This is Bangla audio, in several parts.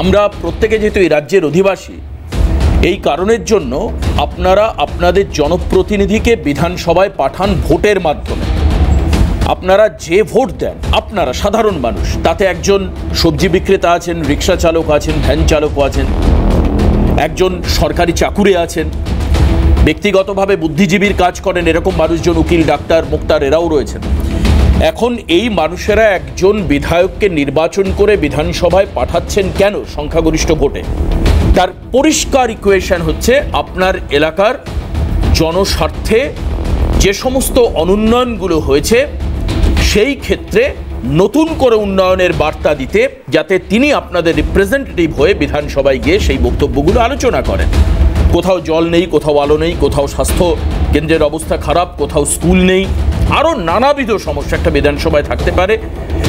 আমরা প্রত্যেকে যেহেতু এই রাজ্যের অধিবাসী, এই কারণের জন্য আপনারা আপনাদের জনপ্রতিনিধিকে বিধানসভায় পাঠান ভোটের মাধ্যমে। আপনারা যে ভোট দেন, আপনারা সাধারণ মানুষ, তাতে একজন সবজি বিক্রেতা আছেন, রিক্সা চালক আছেন, ভ্যান চালকও আছেন, একজন সরকারি চাকুরে আছেন, ব্যক্তিগতভাবে বুদ্ধিজীবীর কাজ করেন এরকম মানুষজন, উকিল, ডাক্তার, মুক্তার এরাও রয়েছেন। এখন এই মানুষেরা একজন বিধায়ককে নির্বাচন করে বিধানসভায় পাঠাচ্ছেন কেন? সংখ্যাগরিষ্ঠ ভোটে। তার পরিষ্কার ইকুয়েশন হচ্ছে আপনার এলাকার জনস্বার্থে যে সমস্ত অনুন্নয়নগুলো হয়েছে সেই ক্ষেত্রে নতুন করে উন্নয়নের বার্তা দিতে, যাতে তিনি আপনাদের রিপ্রেজেন্টেটিভ হয়ে বিধানসভায় গিয়ে সেই বক্তব্যগুলো আলোচনা করেন। কোথাও জল নেই, কোথাও আলো নেই, কোথাও স্বাস্থ্য কেন্দ্রের অবস্থা খারাপ, কোথাও স্কুল নেই, আরও নানাবিধ সমস্যা একটা বিধানসভায় থাকতে পারে।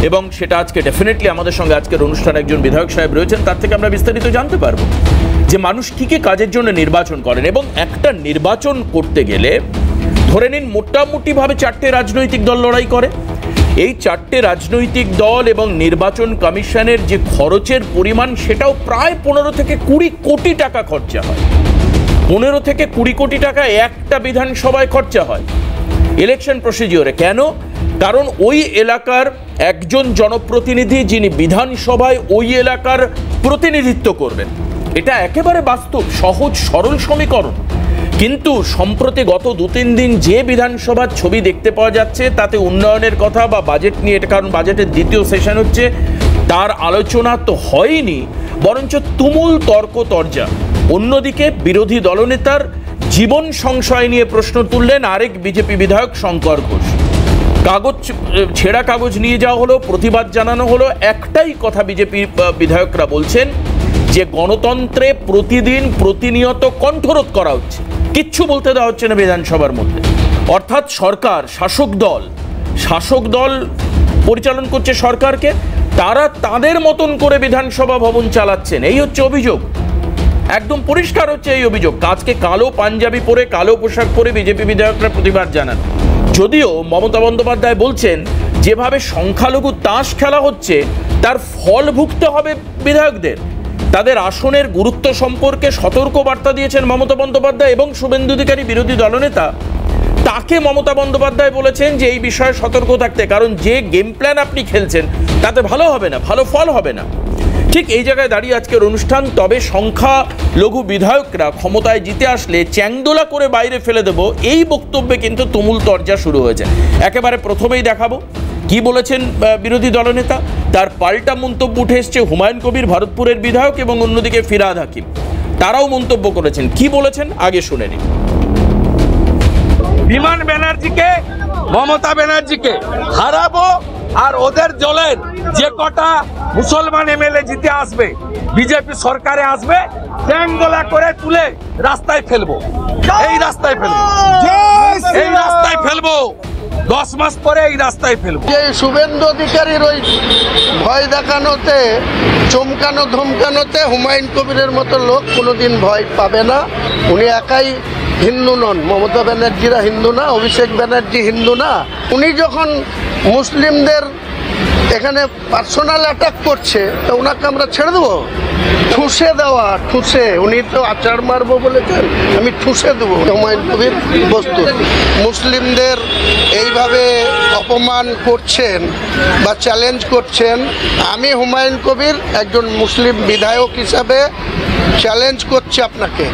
এবং সেটা আজকে ডেফিনেটলি আমাদের সঙ্গে আজকের অনুষ্ঠানে একজন বিধায়ক সাহেব রয়েছেন, তার থেকে আমরা বিস্তারিত জানতে পারবো যে মানুষ কী কী কাজের জন্য নির্বাচন করেন। এবং একটা নির্বাচন করতে গেলে ধরে নিন মোটামুটিভাবে 4টে রাজনৈতিক দল লড়াই করে। এই 4টে রাজনৈতিক দল এবং নির্বাচন কমিশনের যে খরচের পরিমাণ, সেটাও প্রায় 15 থেকে 20 কোটি টাকা খরচা হয়। 15 থেকে 20 কোটি টাকা একটা বিধানসভায় খরচা হয় ইলেকশন প্রসিডিওরে। কেন? কারণ ওই এলাকার একজন জনপ্রতিনিধি যিনি বিধানসভায় ওই এলাকার প্রতিনিধিত্ব করবেন, এটা একেবারে বাস্তব, সহজ সরল সমীকরণ। কিন্তু সম্প্রতি গত 2-3 দিন যে বিধানসভার ছবি দেখতে পাওয়া যাচ্ছে, তাতে উন্নয়নের কথা বা বাজেট নিয়ে, এটা কারণ বাজেটের দ্বিতীয় সেশন হচ্ছে, তার আলোচনা তো হয়নি, বরঞ্চ তুমুল তর্ক তরজা। অন্যদিকে বিরোধী দলনেতার জীবন সংশয় নিয়ে প্রশ্ন তুললেন আরেক বিজেপি বিধায়ক শঙ্কর ঘোষ। ছেঁড়া কাগজ নিয়ে যাওয়া হলো, প্রতিবাদ জানানো হলো। একটাই কথা বিজেপি বিধায়করা বলছেন যে গণতন্ত্রে প্রতিদিন প্রতিনিয়ত কণ্ঠরোধ করা হচ্ছে, কিচ্ছু বলতে দেওয়া হচ্ছে না বিধানসভার মধ্যে। অর্থাৎ সরকার, শাসক দল পরিচালন করছে সরকারকে, তারা তাদের মতন করে বিধানসভা ভবন চালাচ্ছেন, এই হচ্ছে অভিযোগ। একদম পরিষ্কার হচ্ছে এই অভিযোগ। আজকে কালো পাঞ্জাবি পরে, কালো পোশাক পরে বিজেপি বিধায়করা প্রতিবাদ জানান। যদিও মমতা বন্দ্যোপাধ্যায় বলছেন যেভাবে সংখ্যালঘু তাস খেলা হচ্ছে তার ফল ভুগতে হবে বিধায়কদের। তাদের আসনের গুরুত্ব সম্পর্কে সতর্ক বার্তা দিয়েছেন মমতা বন্দ্যোপাধ্যায় এবং শুভেন্দু অধিকারী বিরোধী দলনেতা। তাকে মমতা বন্দ্যোপাধ্যায় বলেছেন যে এই বিষয়ে সতর্ক থাকতে, কারণ যে গেম প্ল্যান আপনি খেলছেন তাতে ভালো হবে না, ভালো ফল হবে না। ঠিক এই জায়গায় দাঁড়িয়ে আজকের অনুষ্ঠান। তবে সংখ্যালঘু বিধায়করা ক্ষমতায় জিতে আসলে চ্যাংদোলা করে বাইরে ফেলে দেব, এই বক্তব্যে কিন্তু তুমুল তরজা শুরু হয়েছে। একেবারে প্রথমেই দেখাবো কি বলেছেন বিরোধী দলনেতা। তার পাল্টা মন্তব্য উঠে এসছে হুমায়ুন কবির, ভারতপুরের বিধায়ক, এবং অন্যদিকে ফিরহাদ হাকিম, তারাও মন্তব্য করেছেন। কি বলেছেন আগে শুনে নিন। বিমান ব্যানার্জিকে, মমতা ব্যানার্জিকে হারাবো, আর ওদের দলের যে কটা মুসলমান এমএলএ জিতে আসবে, বিজেপি সরকারে আসবে, চ্যাংদোলা করে তুলে রাস্তায় ফেলবো, এই রাস্তায় ফেলবো, এই রাস্তায় ফেলবো, 10 মাস পরে এই রাস্তায় ফেলবো। যে শুভেন্দু অধিকারীর ওই ভয় দেখানোতে, চমকানো ধমকানোতে হুমায়ুন কবিরের মতো লোক কোনোদিন ভয় পাবে না। উনি একাই হিন্দু নন, মমতা ব্যানার্জিরা হিন্দু না, অভিষেক ব্যানার্জি হিন্দু না। উনি যখন মুসলিমদের এখানে পার্সোনাল অ্যাটাক করছে, তো ওনাকে আমরা ছেড়ে দেবো? ঠুসে দেওয়া, ঠুসে, উনি তো আচার মারবো বলেছেন, আমি ঠুসে দেবো হুমায়ুন কবির বস্তু। মুসলিমদের এইভাবে অপমান করছেন বা চ্যালেঞ্জ করছেন, আমি হুমায়ুন কবির একজন মুসলিম বিধায়ক হিসাবে চ্যালেঞ্জ করছি আপনাকে।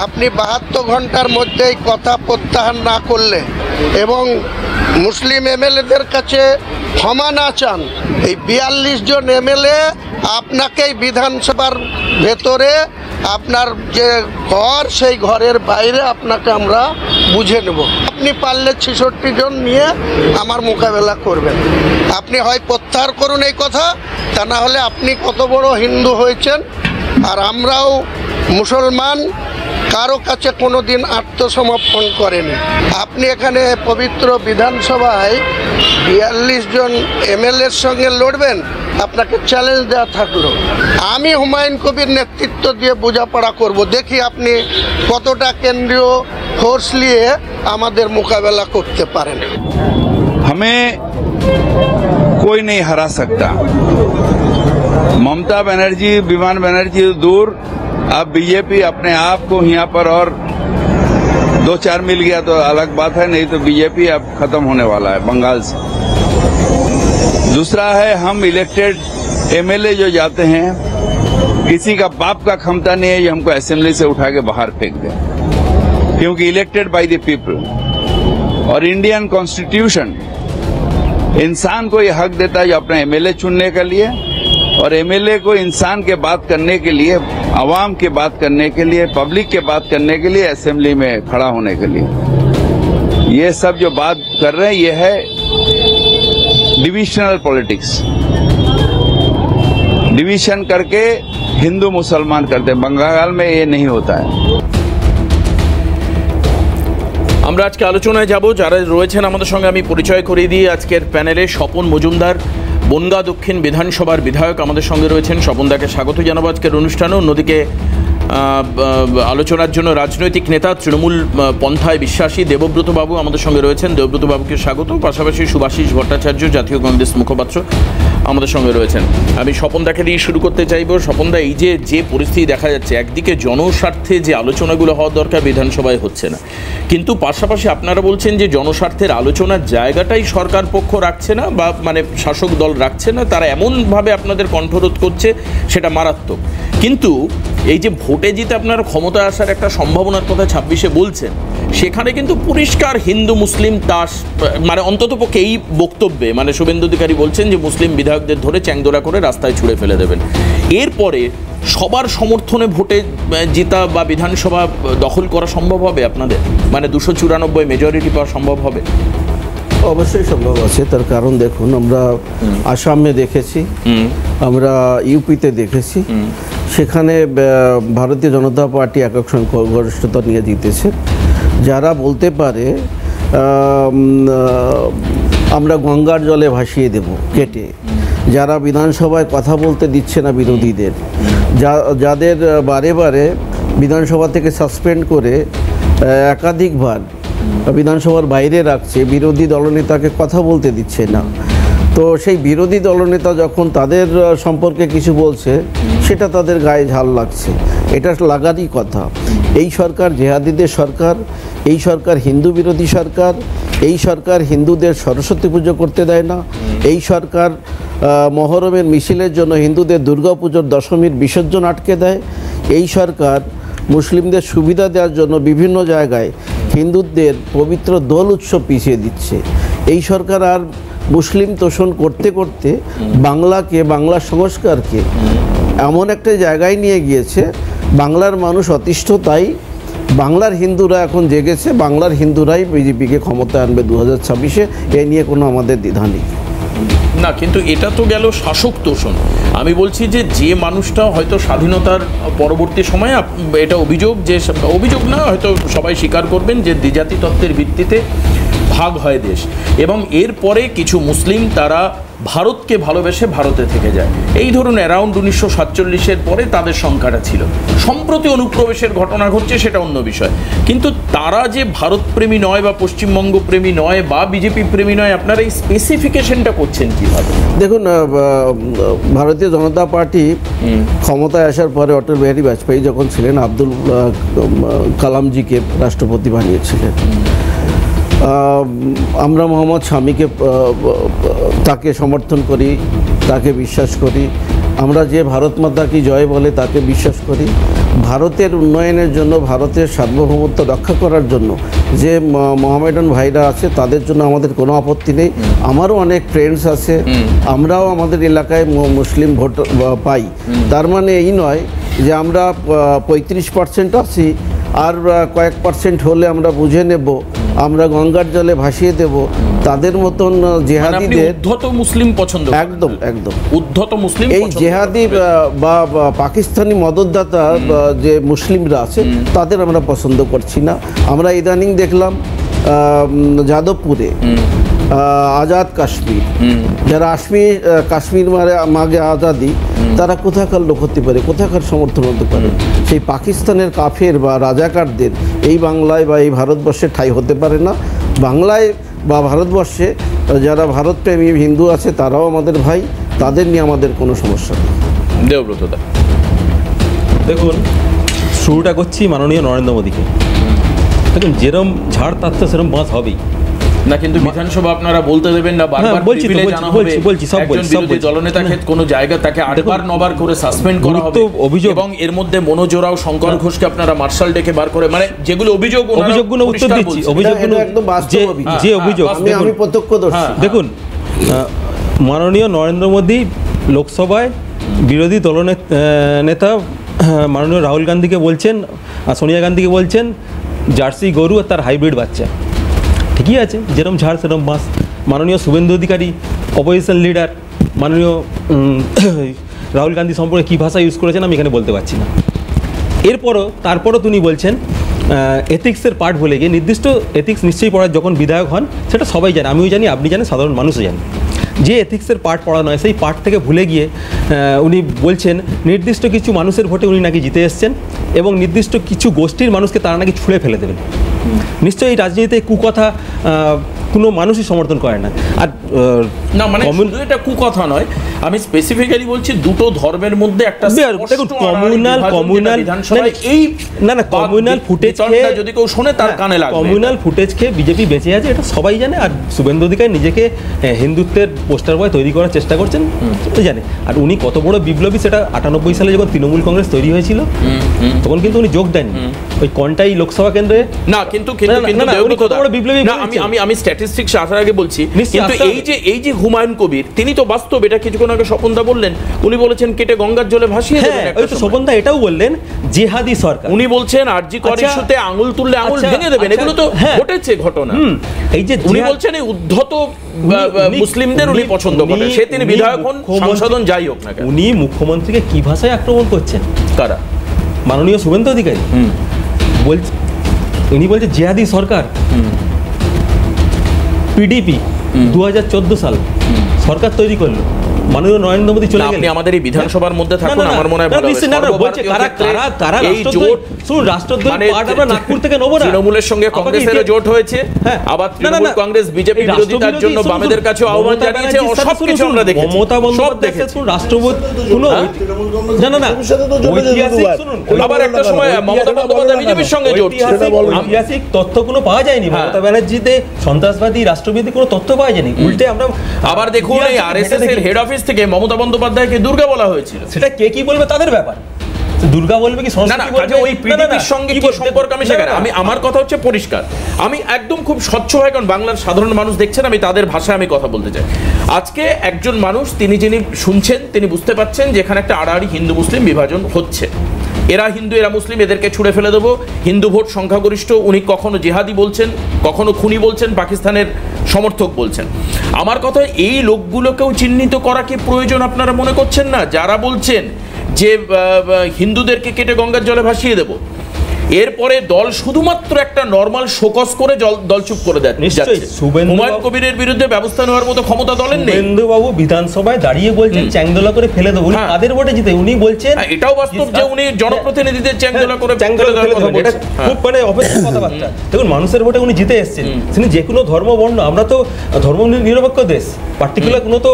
আপনি 72 ঘন্টার মধ্যেই কথা প্রত্যাহার না করলে এবং মুসলিম এমএলএদের কাছে ক্ষমা না চান, এই 42 জন এমএলএ আপনাকেই বিধানসভার ভেতরে আপনার যে ঘর, সেই ঘরের বাইরে আপনাকে আমরা বুঝে নেব। আপনি পারলে 66 জন নিয়ে আমার মোকাবেলা করবেন। আপনি হয় প্রত্যাহার করুন এই কথা, তা না হলে আপনি কত বড় হিন্দু হয়েছেন, আর আমরাও মুসলমান, কারো কাছে কোনো দিন আত্মসমর্পণ করেনি। আপনি এখানে পবিত্র বিধানসভায় 42 জন এমএলএর সঙ্গে লড়বেন, আপনাকে চ্যালেঞ্জ দেওয়া থাকলো। আমি হুমায়ুন কবির নেতৃত্ব দিয়ে বোঝাপড়া করব, দেখি আপনি কতটা কেন্দ্রীয় ফোর্স নিয়ে আমাদের মোকাবেলা করতে পারেন। हमें कोई नहीं हरा सकता। ममता बनर्जी, विमान बनर्जी दूर, अब बीजेपी अपने आप को यहाँ पर और 2-4 मिल गया तो अलग बात है, नहीं तो बीजेपी अब खत्म होने वाला है बंगाल से। दूसरा है, हम इलेक्टेड एमएलए जो जाते हैं, किसी का बाप का क्षमता नहीं है जो हमको असेंबली से उठा के बाहर फेंक दे, क्योंकि इलेक्टेड बाय द पीपल। और इंडियन कॉन्स्टिट्यूशन इंसान को ये हक देता है जो अपना एमएलए चुनने के लिए, और एमएलए को इंसान के बात करने के लिए, आवाम के बात करने के लिए, पब्लिक के बात करने के लिए, असेंबली में खड़ा होने के लिए। ये सब जो बात कर रहे हैं ये है डिविजनल पॉलिटिक्स। डिवीजन करके हिंदू मुसलमान करते हैं, बंगाल में ये नहीं होता है। আমরা আজকে আলোচনায় যাব, যারা রয়েছেন আমাদের সঙ্গে আমি পরিচয় করিয়ে দিই। আজকের প্যানেলে স্বপন মজুমদার, বনগাঁ দক্ষিণ বিধানসভার বিধায়ক আমাদের সঙ্গে রয়েছেন। স্বপনদাকে স্বাগত জানাবো আজকের অনুষ্ঠানে। অন্যদিকে আলোচনার জন্য রাজনৈতিক নেতা, তৃণমূল পন্থায় বিশ্বাসী দেবব্রত বাবু আমাদের সঙ্গে রয়েছেন। দেবব্রত বাবুকে স্বাগত। পাশাপাশি সুভাষিস ভট্টাচার্য, জাতীয় কংগ্রেস মুখপাত্র আমাদের সঙ্গে রয়েছেন। আমি স্বপনদাকে দিয়ে শুরু করতে চাইব। স্বপনদা, এই যে পরিস্থিতি দেখা যাচ্ছে, একদিকে জনস্বার্থে যে আলোচনাগুলো হওয়ার দরকার বিধানসভায় হচ্ছে না, কিন্তু পাশাপাশি আপনারা বলছেন যে জনস্বার্থের আলোচনার জায়গাটাই সরকার পক্ষ রাখছে না, বা মানে শাসক দল রাখছে না, তারা এমনভাবে আপনাদের কণ্ঠরোধ করছে, সেটা মারাত্মক। কিন্তু এই যে ভোটে জিতে আপনারা ক্ষমতায় আসার একটা সম্ভাবনার কথা 26-এ বলছেন, সেখানে কিন্তু পরিষ্কার হিন্দু মুসলিম তাস, মানে অন্ততপক্ষে এই বক্তব্যে মানে শুভেন্দু অধিকারী বলছেন যে মুসলিম বিধায়কদের ধরে চ্যাংদোলা করে রাস্তায় ছুড়ে ফেলে দেবেন। এরপরে সবার সমর্থনে ভোটে জিতা বা বিধানসভা দখল করা সম্ভব হবে আপনাদের? মানে 294 মেজরিটি পাওয়া সম্ভব হবে? অবশ্যই সম্ভব আছে। তার কারণ দেখুন, আমরা আসামে দেখেছি, আমরা ইউপিতে দেখেছি, সেখানে ভারতীয় জনতা পার্টি একক সংখ্যাগরিষ্ঠতা নিয়ে জিতেছে। যারা বলতে পারে আমরা গঙ্গার জলে ভাসিয়ে দেব কেটে, যারা বিধানসভায় কথা বলতে দিচ্ছে না বিরোধীদের, যাদের বারে বারে বিধানসভা থেকে সাসপেন্ড করে একাধিকবার বিধানসভার বাইরে রাখছে, বিরোধী দলনেতাকে কথা বলতে দিচ্ছে না, তো সেই বিরোধী দলনেতা যখন তাদের সম্পর্কে কিছু বলছে, সেটা তাদের গায়ে ঝাল লাগছে। এটা লাগারই কথা। এই সরকার জেহাদিদের সরকার, এই সরকার হিন্দু বিরোধী সরকার, এই সরকার হিন্দুদের সরস্বতী পুজো করতে দেয় না, এই সরকার মহরমের মিছিলের জন্য হিন্দুদের দুর্গাপুজোর দশমীর বিসর্জন আটকে দেয়, এই সরকার মুসলিমদের সুবিধা দেওয়ার জন্য বিভিন্ন জায়গায় হিন্দুদের পবিত্র দোল উৎসব পিছিয়ে দিচ্ছে। এই সরকার আর মুসলিম তোষণ করতে করতে বাংলাকে, বাংলা সংস্কারকে এমন একটা জায়গায় নিয়ে গিয়েছে, বাংলার মানুষ অতিষ্ঠ। তাই বাংলার হিন্দুরা এখন জেগেছে, বাংলার হিন্দুরাই বিজেপিকে ক্ষমতায় আনবে 2026-এ। এ নিয়ে কোনো আমাদের দ্বিধা নেই। না, কিন্তু এটা তো গেল শাসক তোষণ। আমি বলছি যে মানুষটা হয়তো স্বাধীনতার পরবর্তী সময়ে, এটা অভিযোগ, যে অভিযোগ না, হয়তো সবাই স্বীকার করবেন যে দ্বিজাতি তত্ত্বের ভিত্তিতে ভাগ হয় দেশ, এবং এরপরে কিছু মুসলিম তারা ভারতকে ভালোবেসে ভারতে থেকে যায়। এই ধরুন অ্যারাউন্ড 1947-এর পরে তাদের সংখ্যাটা ছিল। সম্প্রতি অনুপ্রবেশের ঘটনা ঘটছে, সেটা অন্য বিষয়। কিন্তু তারা যে ভারতপ্রেমী নয়, বা পশ্চিমবঙ্গ প্রেমী নয়, বা বিজেপি প্রেমী নয়, আপনারা এই স্পেসিফিকেশনটা করছেন কীভাবে? দেখুন, ভারতীয় জনতা পার্টি ক্ষমতায় আসার পরে অটল বিহারী বাজপেয়ী যখন ছিলেন, আব্দুল কালামজিকে রাষ্ট্রপতি বানিয়েছিলেন। আমরা মোহাম্মদ শামিকে তাকে সমর্থন করি, তাকে বিশ্বাস করি। আমরা যে ভারত মাতা কি জয় বলে তাকে বিশ্বাস করি। ভারতের উন্নয়নের জন্য, ভারতের সার্বভৌমত্ব রক্ষা করার জন্য যে মোহামেডান ভাইরা আছে, তাদের জন্য আমাদের কোনো আপত্তি নেই। আমারও অনেক ফ্রেন্ডস আছে, আমরাও আমাদের এলাকায় মুসলিম ভোট পাই। তার মানে এই নয় যে আমরা 35% আছি, আর কয়েক পার্সেন্ট হলে আমরা বুঝে নেব, আমরা গঙ্গার জলে ভাসিয়ে দেব। তাদের মতন জেহাদিদের উদ্ধত মুসলিম পছন্দ, একদম একদম উদ্ধত মুসলিম, এই জেহাদি বা পাকিস্তানি মদতদাতা যে মুসলিমরা আছে, তাদের আমরা পছন্দ করছি না। আমরা ইদানিং দেখলাম যাদবপুরে আজাদ কাশ্মীর, যারা কাশ্মীর মাগে আজাদি, তারা কোথাকার লোক হতে পারে, কোথাকার সমর্থন হতে পারে? সেই পাকিস্তানের কাফের বা রাজাকারদের এই বাংলায় বা এই ভারতবর্ষে ঠাঁই হতে পারে না। বাংলায় বা ভারতবর্ষে যারা ভারতপ্রেমী হিন্দু আছে, তারাও আমাদের ভাই, তাদের নিয়ে আমাদের কোনো সমস্যা নেই। দেবব্রত দা, দেখুন, শুরুটা করছি মাননীয় নরেন্দ্র মোদীকে। দেখুন, যেরম ঝাড় তার তো সেরম বাঁশ হবেই না, কিন্তু বিধানসভা আপনারা বলতে দেবেন না, বারবার বলছি তো, প্রিভিলেজ আনা হবে। বলছি, সব একজন বলছি, সব বিরোধী বলছি। দলনেতাকে কোনো জায়গা তাকে 8বার 9বার করে সাসপেন্ড করা হবে, গুরুত্ব অভিযোগ- এবং এর মধ্যে মনোজ ওরাও, শঙ্কর ঘোষকে আপনারা মার্শাল ডেকে বার করে, মানে যেগুলো অভিযোগ, ওনারা অভিযোগগুলো উত্তর পরিষ্কার দিচ্ছি। বলছেন। অভিযোগগুলো এটা একদম বাস্তব যে অভিযোগ। যে অভিযোগ, আমি প্রত্যক্ষদর্শী। দেখুন, মাননীয় নরেন্দ্র মোদী লোকসভায় বিরোধী দলনেতা মাননীয় রাহুল গান্ধীকে বলছেন, সোনিয়া গান্ধীকে বলছেন জার্সি গরু আর তার হাইব্রিড বাচ্চা। ঠিকই আছে, যেরকম ঝাড় সেরকম বাঁশ। মাননীয় শুভেন্দু অধিকারী, অপোজিশন লিডার, মাননীয় রাহুল গান্ধী সম্পর্কে কী ভাষা ইউজ করেছেন আমি এখানে বলতে পারছি না। তারপরও তিনি বলছেন এথিক্সের পার্ট ভুলে গিয়ে, নির্দিষ্ট এথিক্স নিশ্চয়ই পড়ার যখন বিধায়ক হন সেটা সবাই জানে, আমিও জানি, আপনি জানেন, সাধারণ মানুষও জানে, যে এথিক্সের পার্ট পড়া নয়, সেই পার্ট থেকে ভুলে গিয়ে উনি বলছেন নির্দিষ্ট কিছু মানুষের ভোটে উনি নাকি জিতে এসছেন এবং নির্দিষ্ট কিছু গোষ্ঠীর মানুষকে তারা নাকি ছুঁড়ে ফেলে দেবেন। নিশ্চয়ই এই রাজনীতিতে কুকথা কোনো মানুষই সমর্থন করে না। আর না, মানে শুধু এটা কুকথা নয়, আমি স্পেসিফিক্যালি বলছি দুটো ধর্মের মধ্যে একটা দেখুন, কমিউনাল ফুটেজকে যদি কেউ শোনে তার কানে লাগবে। কমিউনাল ফুটেজকে বিজেপি বেঁচে আছে, এটা সবাই জানে। আর শুভেন্দু অধিকারী নিজেকে হিন্দুত্বের পোস্টার বয় তৈরি করার চেষ্টা করছেন, জানে। আর উনি কত বড় বিপ্লবী সেটা 98 সালে যখন তৃণমূল কংগ্রেস তৈরি হয়েছিল তখন কিন্তু উনি যোগ দেননি ওই কন্টাই লোকসভা কেন্দ্রে। না, কিন্তু আমি স্ট্যাটিস্টিক্স আসার আগে বলছি, কিন্তু এই যে হুমায়ুন কবির, তিনি তো বাস্তব, এটা কিছুক্ষণ আগে স্বপনদা বললেন, উনি বলেছেন কেটে গঙ্গার জলে ভাসিয়ে দেবেন। ওই তো স্বপনদা এটাও বললেন, জিহাদি সরকার। উনি বলছেন আরজি কর ইস্যুতে আঙুল তুললে আঙুল ভেঙে দেবেন, এগুলো তো ঘটেছে ঘটনা। এই যে উনি বলছেন এই উদ্ধত মুসলিমদের উনি পছন্দ করেন, সে তিনি বিধায়ক হন, সংশোধন যাই হোক না কেন। উনি মুখ্যমন্ত্রীকে কি ভাষায় আক্রমণ করছেন? কারা? মাননীয় শুভেন্দু অধিকারী বলছে, উনি বলছে জিহাদি সরকার। পিডিপি 2014 সাল সরকার তৈরি করলো, মাননীয় নরেন্দ্র মোদী চলে গেলেন। আপনি আমাদের এই বিধানসভার মধ্যে থাকুন, আমার মনে হয় নাগপুর থেকে নেবো না। তৃণমূলের সঙ্গে কংগ্রেসের জোট হয়েছে, আবার তৃণমূল কংগ্রেস বিজেপি বিরোধিতার জন্য বামেদের কাছে আহ্বান জানিয়েছে, সবকিছু আমরা দেখেছি। মমতা বন্দ্যোপাধ্যায় রাষ্ট্রপতি আবার একটা সময় মমতা বন্দ্যোপাধ্যায় বিজেপির সঙ্গে জোট, ঐতিহাসিক তথ্য কোনো পাওয়া যায়নি। মমতা ব্যানার্জিতে সন্ত্রাসবাদী রাষ্ট্রবিরোধী কোনো তথ্য পাওয়া যায়নি, উল্টে আমরা আবার দেখুন এই আরএসএস এর হেড অফিস থেকে মমতা বন্দ্যোপাধ্যায়কে দুর্গা বলা হয়েছিল। সেটা কে কি বলবে তাদের ব্যাপার, দুর্গা বলবে কি সংস্কৃতি বলবে, ওই পিডিপির সঙ্গে কি সম্পর্ক আমি সেখানে আমার কথা হচ্ছে পরিষ্কার, আমি একদম খুব স্বচ্ছ হয়, কারণ বাংলার সাধারণ মানুষ দেখছেন, আমি তাদের ভাষায় আমি কথা বলতে চাই। আজকে একজন মানুষ, তিনি যিনি শুনছেন, তিনি বুঝতে পারছেন যে এখানে একটা আড়াআড়ি হিন্দু মুসলিম বিভাজন হচ্ছে, এরা হিন্দু এরা মুসলিম, এদেরকে ছুড়ে ফেলে দেবো, হিন্দু ভোট সংখ্যাগরিষ্ঠ, উনি কখনো জেহাদি বলছেন, কখনো খুনি বলছেন, পাকিস্তানের সমর্থক বলছেন। আমার কথা, এই লোকগুলোকেও চিহ্নিত করা কি প্রয়োজন আপনারা মনে করছেন না? যারা বলছেন যে হিন্দুদেরকে কেটে গঙ্গার জলে ভাসিয়ে দেব, এরপরে দল শুধুমাত্র একটা নরমাল শোকস করে দল চুপ করে দেয়। হুমায়ুন কবিরের বিরুদ্ধে ব্যবস্থা নেওয়ার মতো ক্ষমতা দলের নেই। শুভেন্দু বাবু বিধানসভায় দাঁড়িয়ে বলছেন চ্যাংদোলা করে ফেলে দেবো, তাদের ভোটে জিতে। উনি বলছেন এটাও বাস্তব যে উনি জনপ্রতিনিধিদের চ্যাংদোলা করে খুব মানে অপেক্ষার কথাবার্তা। দেখুন, মানুষের ভোটে উনি জিতে এসেছেন, তিনি যে কোনো ধর্ম বর্ণ, আমরা তো ধর্ম নিরপেক্ষ দেশ, পার্টিকুলার কোনো তো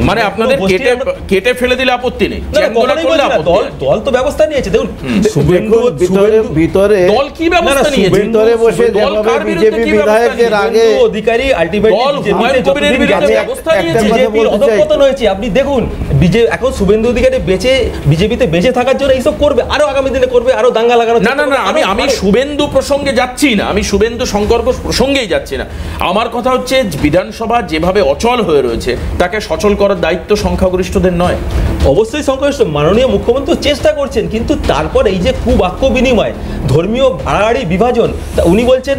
মানে আপনাদের কেটে ফেলে দিলে আপত্তি নেই, দল তো ব্যবস্থা নিয়েছে। দেখুন, ভিতরে দল কি ব্যবস্থা নিয়েছে, ভিতরে বসে যেভাবে বিজেপি বিধায়কের আগে অধিকারী অধঃপতন হয়েছে। আপনি দেখুন, এখন শুভেন্দু অধিকারী বিজেপিতে বেঁচে থাকার জন্য এইসব করবে, আরো আগামী দিনে করবে, আরো দাঙ্গা লাগানো। না, আমি শুভেন্দু প্রসঙ্গে যাচ্ছি না, আমি শুভেন্দু শঙ্কর ঘোষ প্রসঙ্গেই যাচ্ছি না। আমার কথা হচ্ছে বিধানসভা যেভাবে অচল হয়ে রয়েছে, তাকে সচল করার দায়িত্ব সংখ্যাগরিষ্ঠদের নয়। অবশ্যই সংখ্যাগরিষ্ঠ, মাননীয় মুখ্যমন্ত্রী চেষ্টা করছেন, কিন্তু তারপর এই যে কুবাক্য বিনিময়, ধর্মীয় আড়াআড়ি বিভাজন, উনি বলছেন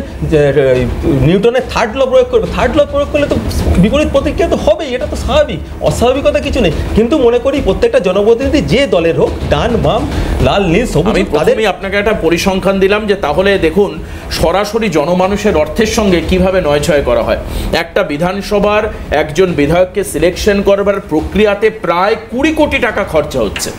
নিউটনের থার্ড ল প্রয়োগ করবে। থার্ড ল প্রয়োগ করলে তো বিপরীত প্রতিক্রিয়া তো হবেই, এটা তো স্বাভাবিক, অস্বাভাবিকতা কিছু নেই। কিন্তু মনে করি প্রত্যেকটা জনপ্রতিনিধি যে দলের হোক, ডান বাম লাল নীল সবুজ, আমি আপনাকে একটা পরিসংখ্যান দিলাম যে তাহলে দেখুন সরাসরি জনমানুষের অর্থের সঙ্গে কিভাবে নয়ছয় করা হয়। একটা বিধানসভার একজন বিধায়ককে সিলেকশন করবার প্রক্রিয়াতে প্রায় 20 কোটি টাকা খরচা হচ্ছে।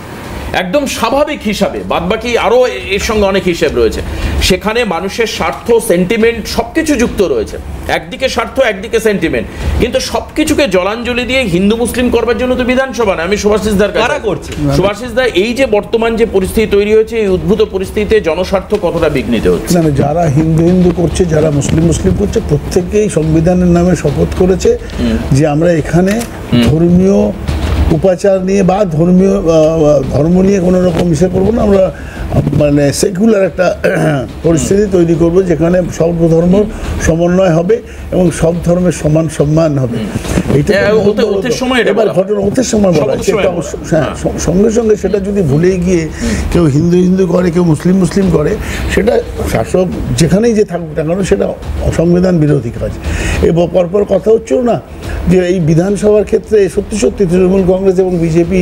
একদম স্বাভাবিক হিসাবে, বাদবাকি আরও এর সঙ্গে অনেক হিসেব রয়েছে, সেখানে মানুষের স্বার্থ, সেন্টিমেন্ট সব কিছু যুক্ত রয়েছে। একদিকে স্বার্থ, একদিকে সেন্টিমেন্ট, কিন্তু সব কিছুকে জলাঞ্জলি দিয়ে হিন্দু মুসলিম করবার জন্য তো বিধানসভা না। আমি সুভাষিস দার কাছে করছি, সুভাষিস দা, এই যে বর্তমান যে পরিস্থিতি তৈরি হয়েছে, এই উদ্ভূত পরিস্থিতিতে জনস্বার্থ কতটা বিঘ্নিত হচ্ছে? না, যারা হিন্দু হিন্দু করছে, যারা মুসলিম মুসলিম করছে, প্রত্যেকেই সংবিধানের নামে শপথ করেছে যে আমরা এখানে ধর্মীয় উপাচার নিয়ে বা ধর্ম নিয়ে কোনো রকম বিষয় করবো না। আমরা মানে সেকুলার একটা পরিস্থিতি তৈরি করব যেখানে সব ধর্ম সমন্বয় হবে এবং সব ধর্মের সমান সম্মান হবে। এইটা এবার ঘটনা ওদের সময় বলা, হ্যাঁ, সঙ্গে সঙ্গে সেটা যদি ভুলে গিয়ে কেউ হিন্দু হিন্দু করে, কেউ মুসলিম মুসলিম করে, সেটা শাসক যেখানেই যে থাকুক না কেন সেটা সংবিধান বিরোধী কাজ। এবং পরপর কথা হচ্ছিল না যে এই বিধানসভার ক্ষেত্রে সত্যি সত্যি তৃণমূল কংগ্রেস এবং বিজেপি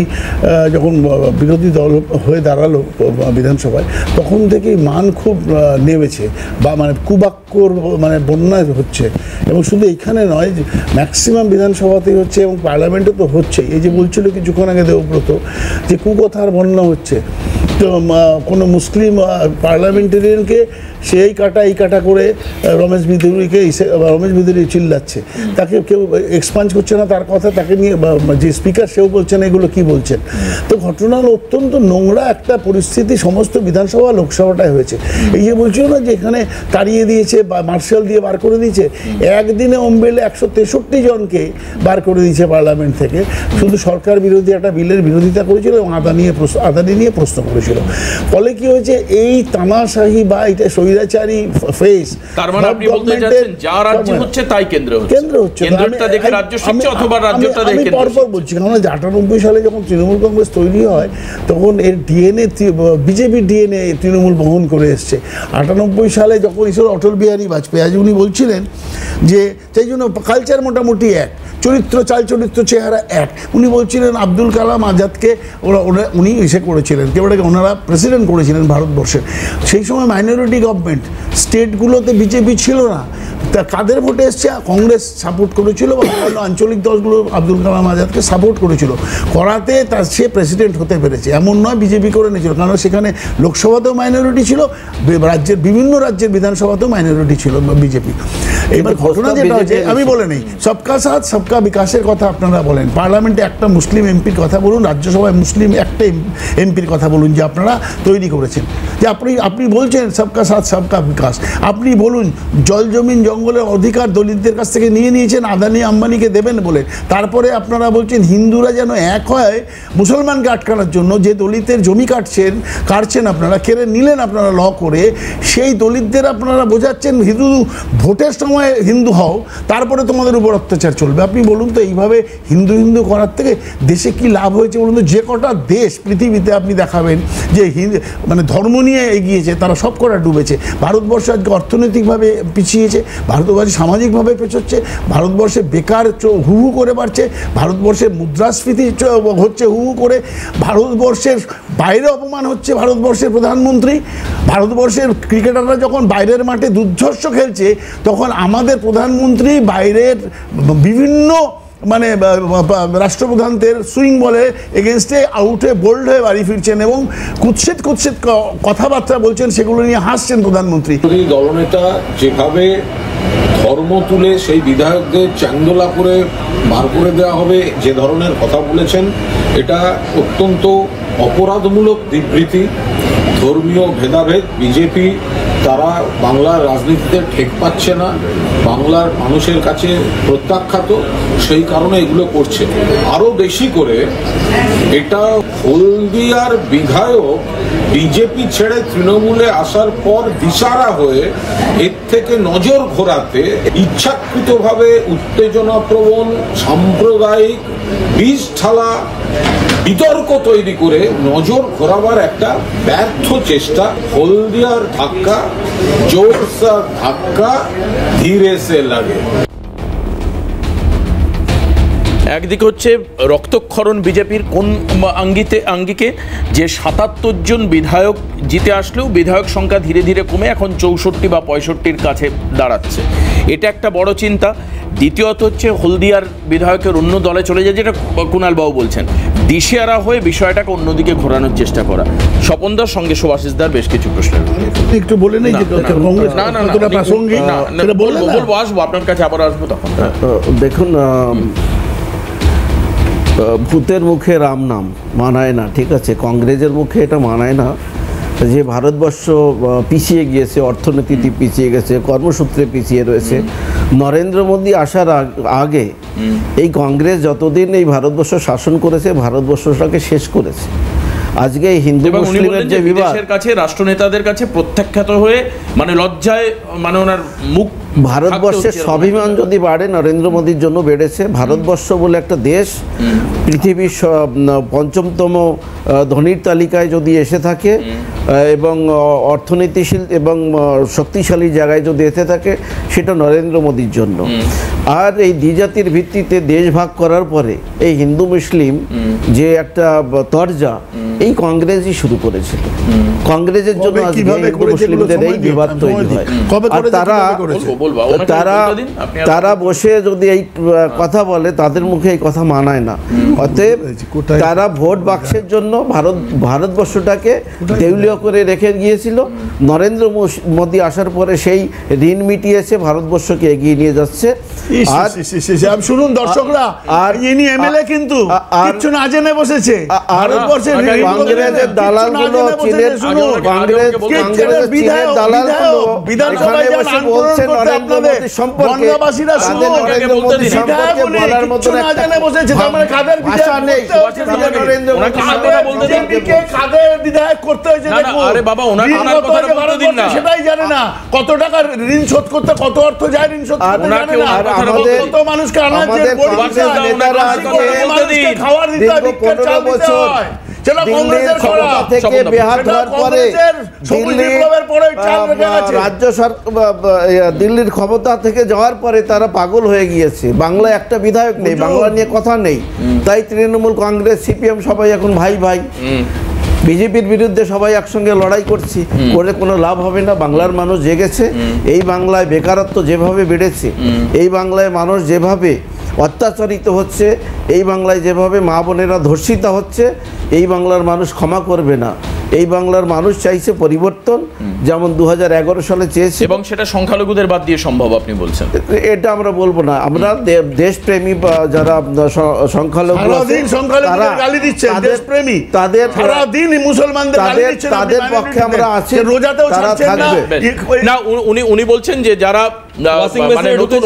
যখন বিরোধী দল হয়ে দাঁড়ালো বিধানসভায়, তখন থেকেই মান খুব নেমেছে বা মানে কুবাক্যর মানে বন্যা হচ্ছে। এবং শুধু এইখানে নয়, ম্যাক্সিমাম বিধানসভাতেই হচ্ছে এবং পার্লামেন্টে তো হচ্ছে। এই যে বলছিল কিছুক্ষণ আগে দেবব্রত যে কুকথার বন্যা হচ্ছে, তো কোনো মুসলিম পার্লামেন্টারিয়ানকে সেই কাটা এই কাটা করে রমেশ বিদুরি চিল্লাচ্ছে, তাকে কেউ এক্সপাঞ্জ করছে না তার কথা, তাকে নিয়ে যে স্পিকার সেও বলছেন এগুলো কি বলছেন। তো ঘটনা হলো অত্যন্ত নোংরা একটা পরিস্থিতি সমস্ত বিধানসভা লোকসভাটায় হয়েছে। এই যে বলছিল না যে এখানে তাড়িয়ে দিয়েছে বা মার্শাল দিয়ে বার করে দিয়েছে, একদিনে অম্বেলে 163 জনকে বার করে দিয়েছে পার্লামেন্ট থেকে, শুধু সরকার বিরোধী একটা বিলের বিরোধিতা করেছিল এবং আদানি নিয়ে প্রশ্ন করেছিল। ফলে কি হয়েছে, এই তানাশাহী বা এটা স্বৈরাচারী ফেস, তার মানে আপনি বলতে যাচ্ছেন যা রাজ্য হচ্ছে তাই কেন্দ্র হচ্ছে, কেন্দ্রটা দেখে রাজ্য শিখছে অথবা রাজ্যটা দেখে কেন্দ্র। পরপর বলছি, কারণ 98 সালে যখন তৃণমূল কংগ্রেস তৈরি হয় তখন এর ডিএনএ বিজেপির ডিএনএ তৃণমূল বহন করে এসছে। 98 সালে যখন অটল বিহারী বাজপেয়ী, আজ উনি বলছিলেন যে সেই জন্য কালচার মোটামুটি এক, চরিত্র চাল চরিত্র চেহারা এক। উনি বলছিলেন আব্দুল কালাম আজাদকে উনি এসে করেছিলেন, কেবলকে ওনারা প্রেসিডেন্ট করেছিলেন ভারতবর্ষের। সেই সময় মাইনরিটি গভর্নমেন্ট, স্টেটগুলোতে বিজেপি ছিল না, তা কাদের ভোটে এসছে? কংগ্রেস সাপোর্ট করেছিল বা অন্যান্য আঞ্চলিক দলগুলো আব্দুল কালাম আজাদকে সাপোর্ট করেছিল, করাতে তার সে প্রেসিডেন্ট হতে পেরেছে। এমন নয় বিজেপি করে নিয়েছিল, কারণ সেখানে লোকসভাতেও মাইনরিটি ছিল, রাজ্যের বিভিন্ন রাজ্যের বিধানসভাতেও মাইনরিটি ছিল বিজেপি। এবার ঘটনা যেটা হচ্ছে, আমি বলে নেই সবকা সাথ সবকা বিকাশের কথা আপনারা বলেন, পার্লামেন্টে একটা মুসলিম এমপির কথা বলুন, রাজ্যসভায় মুসলিম একটা এমপির কথা বলুন যে আপনারা তৈরি করেছেন, যে আপনি বলছেন সবকা সাথ সবকা বিকাশ। আপনি বলুন জল জমিন জঙ্গলের অধিকার দলিতদের কাছ থেকে নিয়ে নিয়েছেন আদানি আম্বানিকে দেবেন বলে, তারপরে আপনারা বলছেন হিন্দুরা যেন এক হয় মুসলমানকে আটকানোর জন্য। যে দলিতের জমি কাটছেন আপনারা, কেড়ে নিলেন আপনারা ল করে, সেই দলিতদের আপনারা বোঝাচ্ছেন হিন্দু ভোটের সময় হিন্দু হও, তারপরে তোমাদের উপর অত্যাচার চলবে। আপনি বলুন তো এইভাবে হিন্দু হিন্দু করার থেকে দেশে কি লাভ হয়েছে বলুন তো? যে কটা দেশ পৃথিবীতে আপনি দেখাবেন যে মানে ধর্ম নিয়ে এগিয়েছে, তারা সব কটা ডুবেছে। ভারতবর্ষ আজকে অর্থনৈতিকভাবে পিছিয়েছে, ভারতবর্ষ সামাজিকভাবে পেছোচ্ছে, ভারতবর্ষে বেকার হু হু করে বাড়ছে, ভারতবর্ষের মুদ্রাস্ফীতি হচ্ছে হু হু করে, ভারতবর্ষের বাইরে অপমান হচ্ছে ভারতবর্ষের প্রধানমন্ত্রী। ভারতবর্ষের ক্রিকেটাররা যখন বাইরের মাঠে দুর্ধর্ষ খেলছে, তখন আমাদের প্রধানমন্ত্রী বাইরের বিভিন্ন মানে রাষ্ট্রপ্রধানদের সুইং বলে এগেনস্টে আউটে বোল্ড হয়ে বাড়ি ফিরছেন এবং কুৎসিত কথাবার্তা বলছেন, সেগুলো নিয়ে হাসছেন প্রধানমন্ত্রী। দলনেতা যেভাবে ধর্ম তুলে সেই বিধায়কদের চান্দোলা করে বার করে দেওয়া হবে যে ধরনের কথা বলেছেন, এটা অত্যন্ত অপরাধমূলক বিবৃতি। ধর্মীয় ভেদাভেদ বিজেপি তারা বাংলার রাজনীতিতে ঠেক পাচ্ছে না, বাংলার মানুষের কাছে প্রত্যাখ্যাত, সেই কারণে এগুলো করছে। আরো বেশি করে এটা হলদিয়ার বিধায়ক বিজেপি ছেড়ে তৃণমূলে আসার পর দিশারা হয়ে এর থেকে নজর ঘোরাতে ইচ্ছাকৃতভাবে উত্তেজনাপ্রবণ সাম্প্রদায়িক বীজ ঢালা বিতর্ক তৈরি করে নজর ঘোরাবার একটা ব্যর্থ চেষ্টা। হলদিয়ার ধাক্কা জোরসা ধাক্কা ধীরে সে লাগে। একদিকে হচ্ছে রক্তক্ষরণ বিজেপির কোন আঙ্গিকে যে ৭৭ জন বিধায়ক জিতে আসলেও বিধায়ক সংখ্যা ধীরে ধীরে কমে এখন ৬৪ বা ৬৫-র কাছে দাঁড়াচ্ছে, এটা একটা বড় চিন্তা। দ্বিতীয়ত হচ্ছে হলদিয়ার বিধায়কের অন্য দলে চলে যায়, যেটা কুণাল বাবু বলছেন, দিশেহারা হয়ে বিষয়টাকে অন্যদিকে ঘোরানোর চেষ্টা করা। স্বপনদার সঙ্গে সুভাষিসদার বেশ কিছু প্রশ্ন একটু বলে নেই যে কংগ্রেস কতটা প্রাসঙ্গিক সেটা বললেন না? বলবো, আসবো আপনার কাছে, আবার আসবো তখন। দেখুন, ভূতের মুখে রাম নাম মানায় না, ঠিক আছে, কংগ্রেসের মুখে এটা মানায় না যে ভারতবর্ষ পিছিয়ে গিয়েছে, অর্থনীতিতে পিছিয়ে গেছে, কর্মসূত্রে পিছিয়ে রয়েছে। নরেন্দ্র মোদী আসার আগে এই কংগ্রেস যতদিন এই ভারতবর্ষ শাসন করেছে, ভারতবর্ষটাকে শেষ করেছে। আজকে এই হিন্দু মুসলিমের যে বিবাদ, কাছে রাষ্ট্রনেতাদের কাছে প্রত্যাখ্যাত হয়ে মানে লজ্জায় মানে ওনার মুখ, ভারতবর্ষের স্বাভিমান যদি বাড়ে, নরেন্দ্র মোদীর জন্য বেড়েছে। ভারতবর্ষ বলে একটা দেশ পৃথিবীর ৫ম ধনীর তালিকায় যদি এসে থাকে এবং অর্থনীতিশীল এবং শক্তিশালী জায়গায় যদি এসে থাকে, সেটা নরেন্দ্র মোদীর জন্য। আর এই দ্বিজাতির ভিত্তিতে দেশ ভাগ করার পরে এই হিন্দু মুসলিম যে একটা তরজা, এই কংগ্রেসই শুরু করেছিল। কংগ্রেসের জন্য আজকে হিন্দু মুসলিমদের এই বিবাদ তৈরি হয়। আর তারা বসে যদি এই কথা বলে, তাদের মুখে এই কথা মানায় না। অতএব তারা ভোট বাক্সের জন্য ভারতবর্ষটাকে দেউলিয়া করে রেখে গিয়েছিল। নরেন্দ্র মোদী আসার পরে সেই ঋণ মিটিয়েছে, ভারতবর্ষকে এগিয়ে নিয়ে যাচ্ছে। আর শুনুন দর্শকরা, আর ইনি এমএলএ কিন্তু কিচ্ছু না জেনে বসেছে। ভারতবর্ষের কংগ্রেসের দালালগুলো, চীনের দালালগুলো বিধানসভায় বসে বলছে নরেন্দ্র মোদী সম্পর্কে, তাদের নরেন্দ্র মোদী সম্পর্কে বলার মতো ভাষা নেই। নরেন্দ্র মোদী বিধায়ক করতে হয়েছে, সেটাই জানে না। কত টাকা ঋণ শোধ করতে, কত অর্থ যায় ঋণ শোধ করতে জানে না। কত মানুষকে আমাদের নেতারা খাওয়ার দিতে হয়, ভিক্ষার চাল দিতে হয়। দিল্লির ক্ষমতা থেকে যাওয়ার পরে তারা পাগল হয়ে গিয়েছে। বাংলায় একটা বিধায়ক নেই, বাংলা নিয়ে কথা নেই। তাই তৃণমূল, কংগ্রেস, সিপিএম সবাই এখন ভাই ভাই। বিজেপির বিরুদ্ধে সবাই একসঙ্গে লড়াই করছি, করে কোনো লাভ হবে না। বাংলার মানুষ জেগেছে। এই বাংলায় বেকারত্ব যেভাবে বেড়েছে, এই বাংলায় মানুষ যেভাবে অত্যাচারিত হচ্ছে, এই বাংলায় যেভাবে মা বোনেরা ধর্ষিতা হচ্ছে, এই বাংলার মানুষ ক্ষমা করবে না। এই বাংলার মানুষ চাইছে পরিবর্তন, যেমন 2011 সালে চেয়েছে, এবং সেটা সংখ্যালঘুদের বাদ দিয়ে সম্ভব আপনি বলছেন। এটা আমরা বলবো না। আমরা দেশপ্রেমী যারা সংখ্যালঘু তাদের পক্ষে আমরা আছি, তারা থাকবে না। উনি বলছেন যে যারা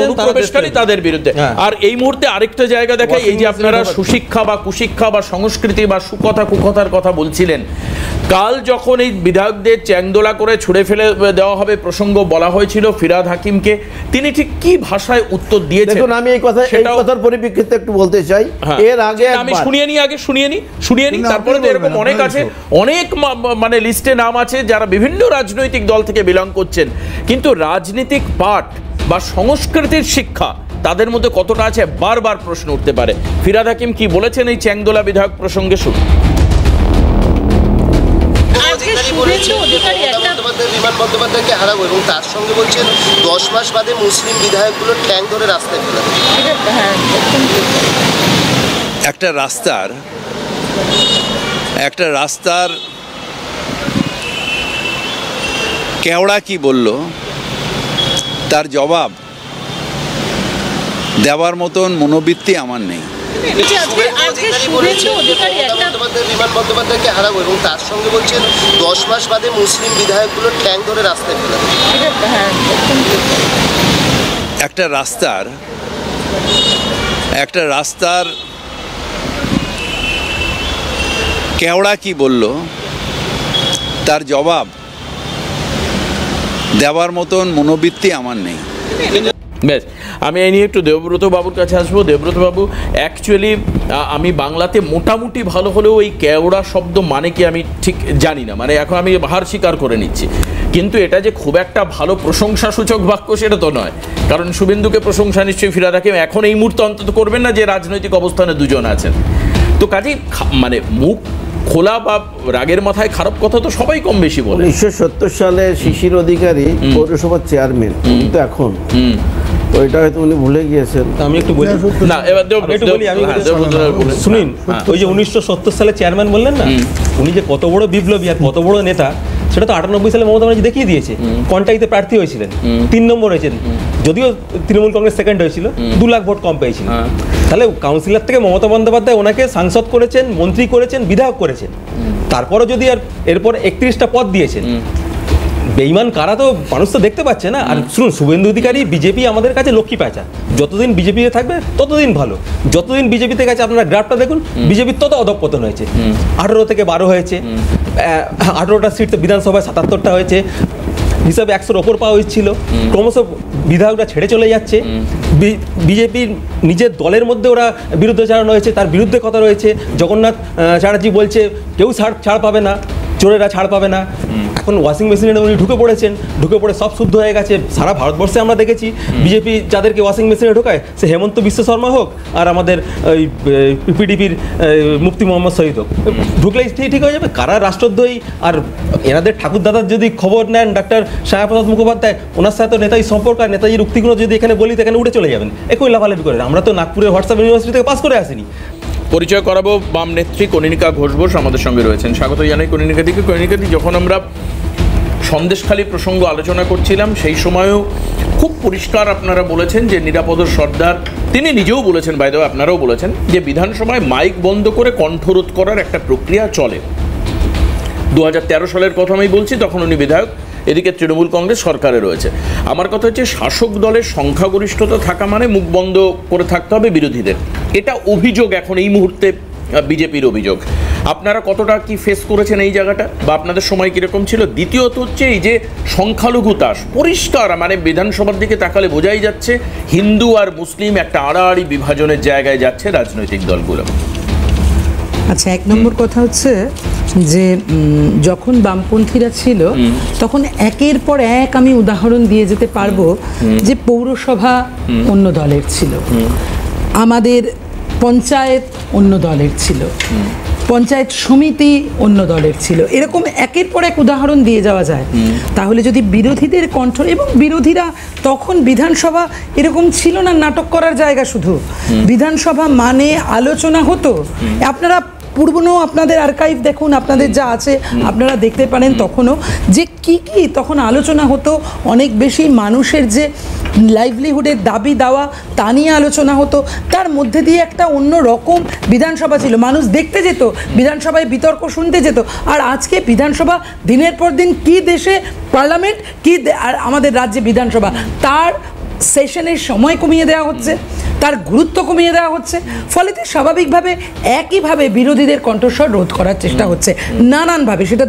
অনুপ্রবেশকারী তাদের বিরুদ্ধে। আর এই মুহূর্তে আরেকটা জায়গা দেখায়, এই যে আপনারা সুশিক্ষা বা কুশিক্ষা বা সংস্কৃতি বা সুকথা কুকথার কথা বলছিলেন, কাল যখন এই বিধায়কদের চ্যাংদোলা করে ছুড়ে ফেলে দেওয়া হবে প্রসঙ্গ বলা হয়েছিল ফিরহাদ হাকিমকে, তিনি ঠিক কি ভাষায় উত্তর দিয়েছেন? দেখুন, আমি এই কথার পরিপ্রেক্ষিতে একটু বলতে চাই। এর আগে আমি শুনিয়ে নি তারপরে তো এরকম অনেক আছে, অনেক মানে লিস্টে নাম আছে যারা বিভিন্ন রাজনৈতিক দল থেকে বিলং করছেন, কিন্তু রাজনৈতিক পাঠ বা সংস্কৃতির শিক্ষা তাদের মধ্যে কতটা আছে বারবার প্রশ্ন উঠতে পারে। ফিরহাদ হাকিম কি বলেছেন এই চ্যাংদোলা বিধায়ক প্রসঙ্গে? শুরু বিমান বন্দ্যোপাধ্যায়কে হারাবো এবং তার সঙ্গে বলছেন 10 মাস বাদে মুসলিম বিধায়কগুলো ট্যাং ধরে রাস্তায় ফেলে। একটা রাস্তার কেওড়া কি বলল, তার জবাব দেওয়ার মতন মনোবৃত্তি আমার নেই। বিমান বন্দ্যোপাধ্যায়কে হারাবো এবং তার সঙ্গে বলছেন 10 মাস বাদে মুসলিম বিধায়কগুলো ট্যাং ধরে রাস্তায় ফেলে। একটা রাস্তার কেওড়া কি বলল, তার জবাব দেওয়ার মতন মনোবৃত্তি আমার নেই। বেশ, আমি এই নিয়ে একটু দেবব্রত বাবুর কাছে আসবো। দেবব্রত বাবু, অ্যাকচুয়ালি আমি বাংলাতে মোটামুটি ভালো হলেও এই কেওড়া শব্দ মানে কি আমি ঠিক জানি না, মানে এখন আমি হার স্বীকার করে নিচ্ছি, কিন্তু এটা যে খুব একটা ভালো প্রশংসাসূচক বাক্য সেটা তো নয়, কারণ শুভেন্দুকে প্রশংসা নিশ্চয়ই ফিরহাদ হাকিম এখন এই মুহূর্তে অন্তত করবেন না, যে রাজনৈতিক অবস্থানে দুজন আছেন। তো কাজেই মানে মুখ খোলা বা রাগের মাথায় খারাপ কথা তো সবাই কম বেশি বলে। 1970 সালে শিশির অধিকারী পৌরসভার চেয়ারম্যান, কিন্তু এখন ওইটা হয়তো উনি ভুলে গিয়েছেন। আমি একটু বলি, না এবার আমি একটু বলি, আমি শুনুন, ওই যে 1970 সালে চেয়ারম্যান বললেন না, উনি যে কত বড় বিপ্লবী আর কত বড় নেতা, সেটা তো 98 সালে মমতা ব্যানার্জি দেখিয়ে দিয়েছে। কন্টাইতে প্রার্থী হয়েছিলেন, 3 নম্বর হয়েছেন, যদিও তৃণমূল কংগ্রেস সেকেন্ড হয়েছিল, 2 লাখ ভোট কম পেয়েছিল। তাহলে কাউন্সিলর থেকে মমতা বন্দ্যোপাধ্যায় ওনাকে সাংসদ করেছেন, মন্ত্রী করেছেন, বিধায়ক করেছেন, তারপরও যদি আর এরপর 31টা পদ দিয়েছেন। বেঈমান কারা তো মানুষ তো দেখতে পাচ্ছে না। আর শুনুন, শুভেন্দু অধিকারী, বিজেপি আমাদের কাছে লক্ষ্মী প্যাঁচা, যতদিন বিজেপিতে থাকবে ততদিন ভালো। যতদিন বিজেপিতে গেছে, আপনারা গ্রাফটা দেখুন, বিজেপির তত অধঃপতন হয়েছে। 18 থেকে 12 হয়েছে, 18টা সিট তো বিধানসভায় 77টা হয়েছে, হিসাবে 100-র ওপর পাওয়া হয়েছিল। ক্রমশ বিধায়করা ছেড়ে চলে যাচ্ছে। বিজেপির নিজের দলের মধ্যে ওরা বিরুদ্ধে চালানো হয়েছে, তার বিরুদ্ধে কথা রয়েছে। জগন্নাথ চ্যাটার্জি বলছে কেউ ছাড় পাবে না, চোরেরা ছাড় পাবে না। এখন ওয়াশিং মেশিনে উনি ঢুকে পড়েছেন, ঢুকে পড়ে সব শুদ্ধ হয়ে গেছে। সারা ভারতবর্ষে আমরা দেখেছি বিজেপি যাদেরকে ওয়াশিং মেশিনে ঢোকায়, সে হেমন্ত বিশ্ব শর্মা হোক আর আমাদের ওই পিডিপির মুফতি মোহাম্মদ শহীদ হোক, ঢুকলেই ঠিক হয়ে যাবে। কারা রাষ্ট্রদ্রোহী? আর এনাদের ঠাকুরদাদার যদি খবর নেন, ডাক্তার সায়াপ্রসাদ মুখোপাধ্যায়, ওনার সাথে তো নেতাজি সম্পর্ক আর নেতাজির উক্তিগুলো যদি এখানে বলি, তো এখানে উঠে চলে যাবেন, একই লাফালাফি করে। আমরা তো নাগপুরের হোয়াটসঅ্যাপ ইউনিভার্সিটি থেকে পাস করে আসিনি। পরিচয় করাবো বাম নেত্রী কনিনিকা ঘোষ বোস আমাদের সঙ্গে রয়েছেন। স্বাগত জানাই কনিনিকা দিকে। কনিনিকা দি, যখন আমরা সন্দেশখালী প্রসঙ্গ আলোচনা করছিলাম, সেই সময়ও খুব পরিষ্কার আপনারা বলেছেন যে নিরাপদ সর্দার, তিনি নিজেও বলেছেন, বাইরে আপনারাও বলেছেন যে বিধানসভায় মাইক বন্ধ করে কণ্ঠরোধ করার একটা প্রক্রিয়া চলে। 2013 সালের কথা আমি বলছি, তখন উনি বিধায়ক, এদিকে তৃণমূল কংগ্রেস সরকারে রয়েছে। আমার কথা হচ্ছে, শাসক দলের সংখ্যাগরিষ্ঠতা থাকা মানে মুখ বন্ধ করে থাকতে হবে বিরোধীদের, এটা অভিযোগ এখন এই মুহূর্তে বিজেপির অভিযোগ। আপনারা কতটা কি ফেস করেছেন এই জায়গাটা, বা আপনাদের সময় কীরকম ছিল? দ্বিতীয়ত হচ্ছে এই যে সংখ্যালঘু তাস, পরিষ্কার মানে বিধানসভার দিকে তাকালে বোঝাই যাচ্ছে হিন্দু আর মুসলিম একটা আড়াআড়ি বিভাজনের জায়গায় যাচ্ছে রাজনৈতিক দলগুলো। আচ্ছা, 1 নম্বর কথা হচ্ছে যে যখন বামপন্থীরা ছিল, তখন একের পর এক আমি উদাহরণ দিয়ে যেতে পারবো যে পৌরসভা অন্য দলের ছিল, আমাদের পঞ্চায়েত অন্য দলের ছিল, পঞ্চায়েত সমিতি অন্য দলের ছিল, এরকম একের পর এক উদাহরণ দিয়ে যাওয়া যায়। তাহলে যদি বিরোধীদের কণ্ঠ, এবং বিরোধীরা তখন বিধানসভা এরকম ছিল না নাটক করার জায়গা, শুধু বিধানসভা মানে আলোচনা হতো। আপনারা পূর্বনো আপনাদের আর্কাইভ দেখুন, আপনাদের যা আছে আপনারা দেখতে পারেন তখনও যে কি কি তখন আলোচনা হতো। অনেক বেশি মানুষের যে লাইভলিহুডের দাবি দেওয়া, তা নিয়ে আলোচনা হতো। তার মধ্যে দিয়ে একটা অন্য রকম বিধানসভা ছিল, মানুষ দেখতে যেত, বিধানসভায় বিতর্ক শুনতে যেত। আর আজকে বিধানসভা দিনের পর দিন, কি দেশে পার্লামেন্ট, কি আর আমাদের রাজ্যে বিধানসভা, তার সেশনের সময় কমিয়ে দেওয়া হচ্ছে, তার গুরুত্ব কমিয়ে দেওয়া হচ্ছে। ফলে স্বাভাবিকভাবে একইভাবে বিরোধীদের কণ্ঠস্বর রোধ করার চেষ্টা হচ্ছে নানানভাবে, সেটা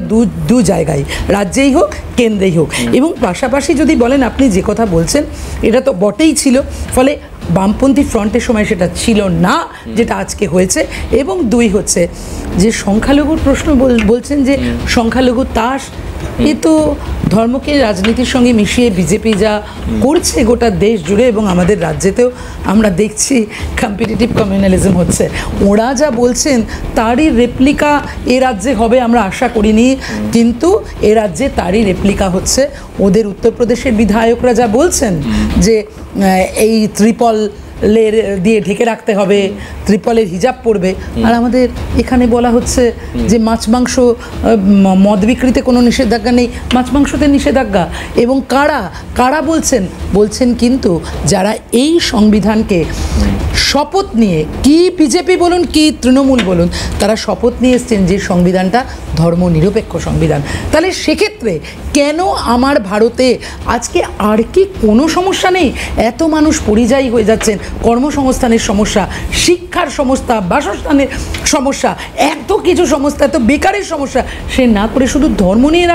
দু জায়গায়, রাজ্যেই হোক কেন্দ্রেই হোক। এবং পাশাপাশি যদি বলেন, আপনি যে কথা বলছেন এটা তো বটেই ছিল, ফলে বামপন্থী ফ্রন্টের সময় সেটা ছিল না যেটা আজকে হয়েছে। এবং 2 হচ্ছে যে সংখ্যালঘুর প্রশ্ন বলছেন যে সংখ্যালঘু তাস, এ তো ধর্মকে রাজনীতির সঙ্গে মিশিয়ে বিজেপি যা করছে গোটা দেশ জুড়ে, এবং আমাদের রাজ্যেতেও আমরা দেখছি কম্পিটিটিভ কমিউনালিজম হচ্ছে। ওরা যা বলছেন তারই রেপ্লিকা এ রাজ্যে হবে আমরা আশা করিনি, কিন্তু এ রাজ্যে তারই রেপ্লিকা হচ্ছে। ওদের উত্তরপ্রদেশের বিধায়করা যা বলছেন যে এই ত্রিপল দিয়ে ঢেকে রাখতে হবে, ত্রিপলের হিজাব পড়বে, আর আমাদের এখানে বলা হচ্ছে যে মাছ মাংস, মদ বিক্রিতে কোনো নিষেধাজ্ঞা নেই, মাছ মাংসতে নিষেধাজ্ঞা। এবং কারা বলছেন কিন্তু যারা এই সংবিধানকে শপথ নিয়ে, কি বিজেপি বলুন কি তৃণমূল বলুন, তারা শপথ নিয়ে এসছেন যে সংবিধানটা ধর্মনিরপেক্ষ সংবিধান। তাহলে সেক্ষেত্রে কেন আমার ভারতে আজকে আর কি কোনো সমস্যা নেই? এত মানুষ পরিযায়ী হয়ে যাচ্ছেন, কর্মসংস্থানের সমস্যা, শিক্ষার সমস্যা, বাসস্থানের সমস্যা, এত কিছু সমস্যা, এত বেকারের সমস্যা, সে না করে শুধু ধর্ম নিয়ে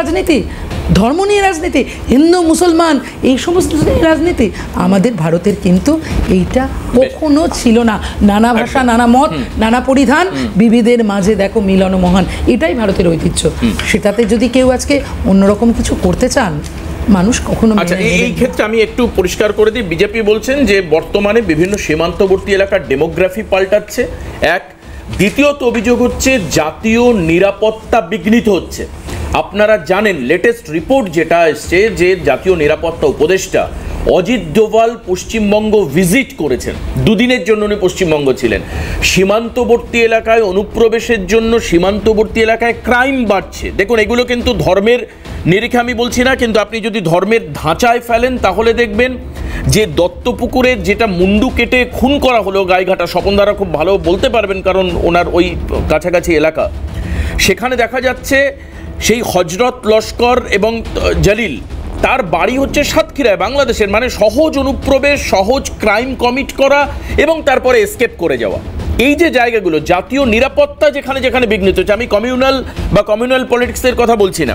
রাজনীতি, হিন্দু মুসলমান এই সমস্ত রাজনীতি। আমাদের ভারতের কিন্তু এইটা কখনো ছিল না। নানা ভাষা, নানা মত, নানা পরিধান, বিবিধের মাঝে দেখো মিলন মহান, এটাই ভারতের ঐতিহ্য। সেটাতে যদি কেউ আজকে অন্যরকম কিছু করতে চান, মানুষ কখনো। আচ্ছা, এই ক্ষেত্রে আমি একটু পরিষ্কার করে দিই, বিজেপি বলছেন যে বর্তমানে বিভিন্ন সীমান্তবর্তী এলাকার ডেমোগ্রাফি পাল্টাচ্ছে, এক। দ্বিতীয়ত অভিযোগ হচ্ছে জাতীয় নিরাপত্তা বিঘ্নিত হচ্ছে। আপনারা জানেন লেটেস্ট রিপোর্ট যেটা এসছে যে জাতীয় নিরাপত্তা উপদেষ্টা অজিত ডোভাল পশ্চিমবঙ্গ ভিজিট করেছেন, দুদিনের জন্য উনি পশ্চিমবঙ্গ ছিলেন। সীমান্তবর্তী এলাকায় অনুপ্রবেশের জন্য সীমান্তবর্তী এলাকায় ক্রাইম বাড়ছে। দেখুন, এগুলো কিন্তু ধর্মের নিরিখে আমি বলছি না, কিন্তু আপনি যদি ধর্মের ধাঁচায় ফেলেন তাহলে দেখবেন যে দত্তপুকুরের যেটা মুন্ডু কেটে খুন করা হলো গাইঘাটা, স্বপনদারা খুব ভালো বলতে পারবেন কারণ ওনার ওই কাছাকাছি এলাকা, সেখানে দেখা যাচ্ছে সেই হজরত লস্কর এবং জলিল তার বাড়ি হচ্ছে সাতক্ষীরায়, বাংলাদেশের, মানে সহজ অনুপ্রবেশ, সহজ ক্রাইম কমিট করা এবং তারপরে এসকেপ করে যাওয়া। এই যে জায়গাগুলো, জাতীয় নিরাপত্তা যেখানে যেখানে বিঘ্নিত হচ্ছে, আমি কমিউনাল পলিটিক্সের কথা বলছি না,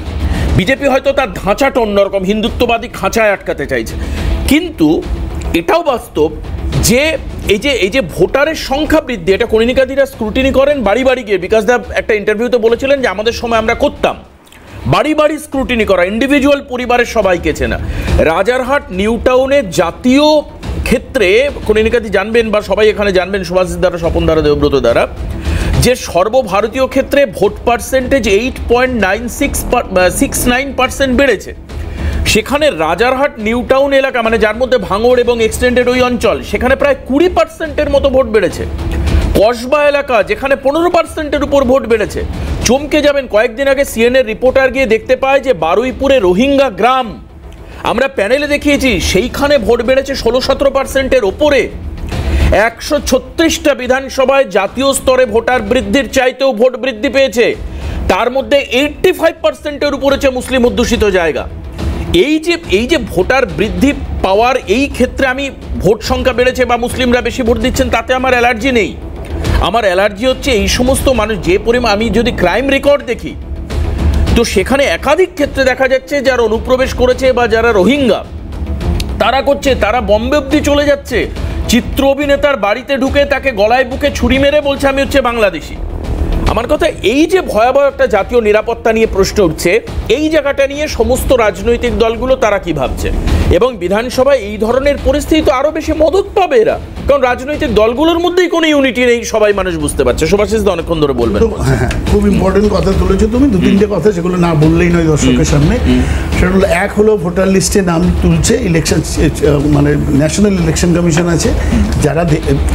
বিজেপি হয়তো তার ধাঁচাটা অন্যরকম হিন্দুত্ববাদী খাঁচায় আটকাতে চাইছে, কিন্তু এটাও বাস্তব যে এই যে ভোটারের সংখ্যা বৃদ্ধি, এটা কনিনিকাদিরা স্ক্রুটিনি করেন বাড়ি বাড়ি গিয়ে। বিকাশ দা একটা ইন্টারভিউতে বলেছিলেন যে আমাদের সময় আমরা করতাম বাড়ি বাড়ি স্ক্রুটিনি করা, ইন্ডিভিজুয়াল পরিবারের সবাইকে চেনা। রাজারহাট নিউ টাউনে জাতীয় ক্ষেত্রে কনিনিকাদি জানবেন বা সবাই এখানে জানবেন, সুভাষিস দ্বারা, স্বপন দ্বারা, দেবব্রত দ্বারা, যে সর্বভারতীয় ক্ষেত্রে ভোট পার্সেন্টেজ 8.69% বেড়েছে। সেখানে রাজারহাট নিউ টাউন এলাকা, মানে যার মধ্যে ভাঙড় এবং এক্সটেন্ডেড ওই অঞ্চল, সেখানে প্রায় 20%-এর মতো ভোট বেড়েছে। কসবা এলাকা যেখানে 15%-এর উপর ভোট বেড়েছে। চমকে যাবেন, কয়েকদিন আগে সিএনএর রিপোর্টার গিয়ে দেখতে পায় যে বারুইপুরে রোহিঙ্গা গ্রাম, আমরা প্যানেলে দেখিয়েছি, সেইখানে ভোট বেড়েছে 16-17%-এর ওপরে। 136টা বিধানসভায় জাতীয় স্তরে ভোটার বৃদ্ধির চাইতেও ভোট বৃদ্ধি পেয়েছে, তার মধ্যে 85%-এর উপরে হচ্ছে মুসলিম অধ্যুষিত জায়গা। এই যে ভোটার বৃদ্ধি পাওয়ার এই ক্ষেত্রে আমি ভোট সংখ্যা বেড়েছে বা মুসলিমরা বেশি ভোট দিচ্ছেন তাতে আমার অ্যালার্জি নেই। আমার অ্যালার্জি হচ্ছে এই সমস্ত মানুষ যে পরিমাণ, আমি যদি ক্রাইম রেকর্ড দেখি তো সেখানে একাধিক ক্ষেত্রে দেখা যাচ্ছে যারা অনুপ্রবেশ করেছে বা যারা রোহিঙ্গা তারা করছে, তারা বম্বে অব্দি চলে যাচ্ছে, চিত্র অভিনেতার বাড়িতে ঢুকে তাকে গলায় বুকে ছুরি মেরে বলছে আমি হচ্ছে বাংলাদেশি। আমার কথা, এই যে ভয়াবহ একটা জাতীয় নিরাপত্তা নিয়ে প্রশ্ন উঠছে, এই জায়গাটা নিয়ে সমস্ত রাজনৈতিক দলগুলো তারা কি ভাবছে, এবং বিধানসভায় এই ধরনের পরিস্থিতি তো আরো বেশি মদত পাবে এরা, কারণ রাজনৈতিক দলগুলোর মধ্যেই কোনো ইউনিটি নেই, সবাই মানুষ বুঝতে পারছে। সুভাষিস দা অনেকক্ষণ ধরে বলবেন। হ্যাঁ, খুব ইম্পর্টেন্ট কথা তুলেছো তুমি, 2-3টে কথা, সেগুলো না বললেই নয় দর্শকের সামনে। সেটা হলো, এক হলো ভোটার লিস্টে নাম তুলছে ইলেকশন, মানে ন্যাশনাল ইলেকশন কমিশন আছে, যারা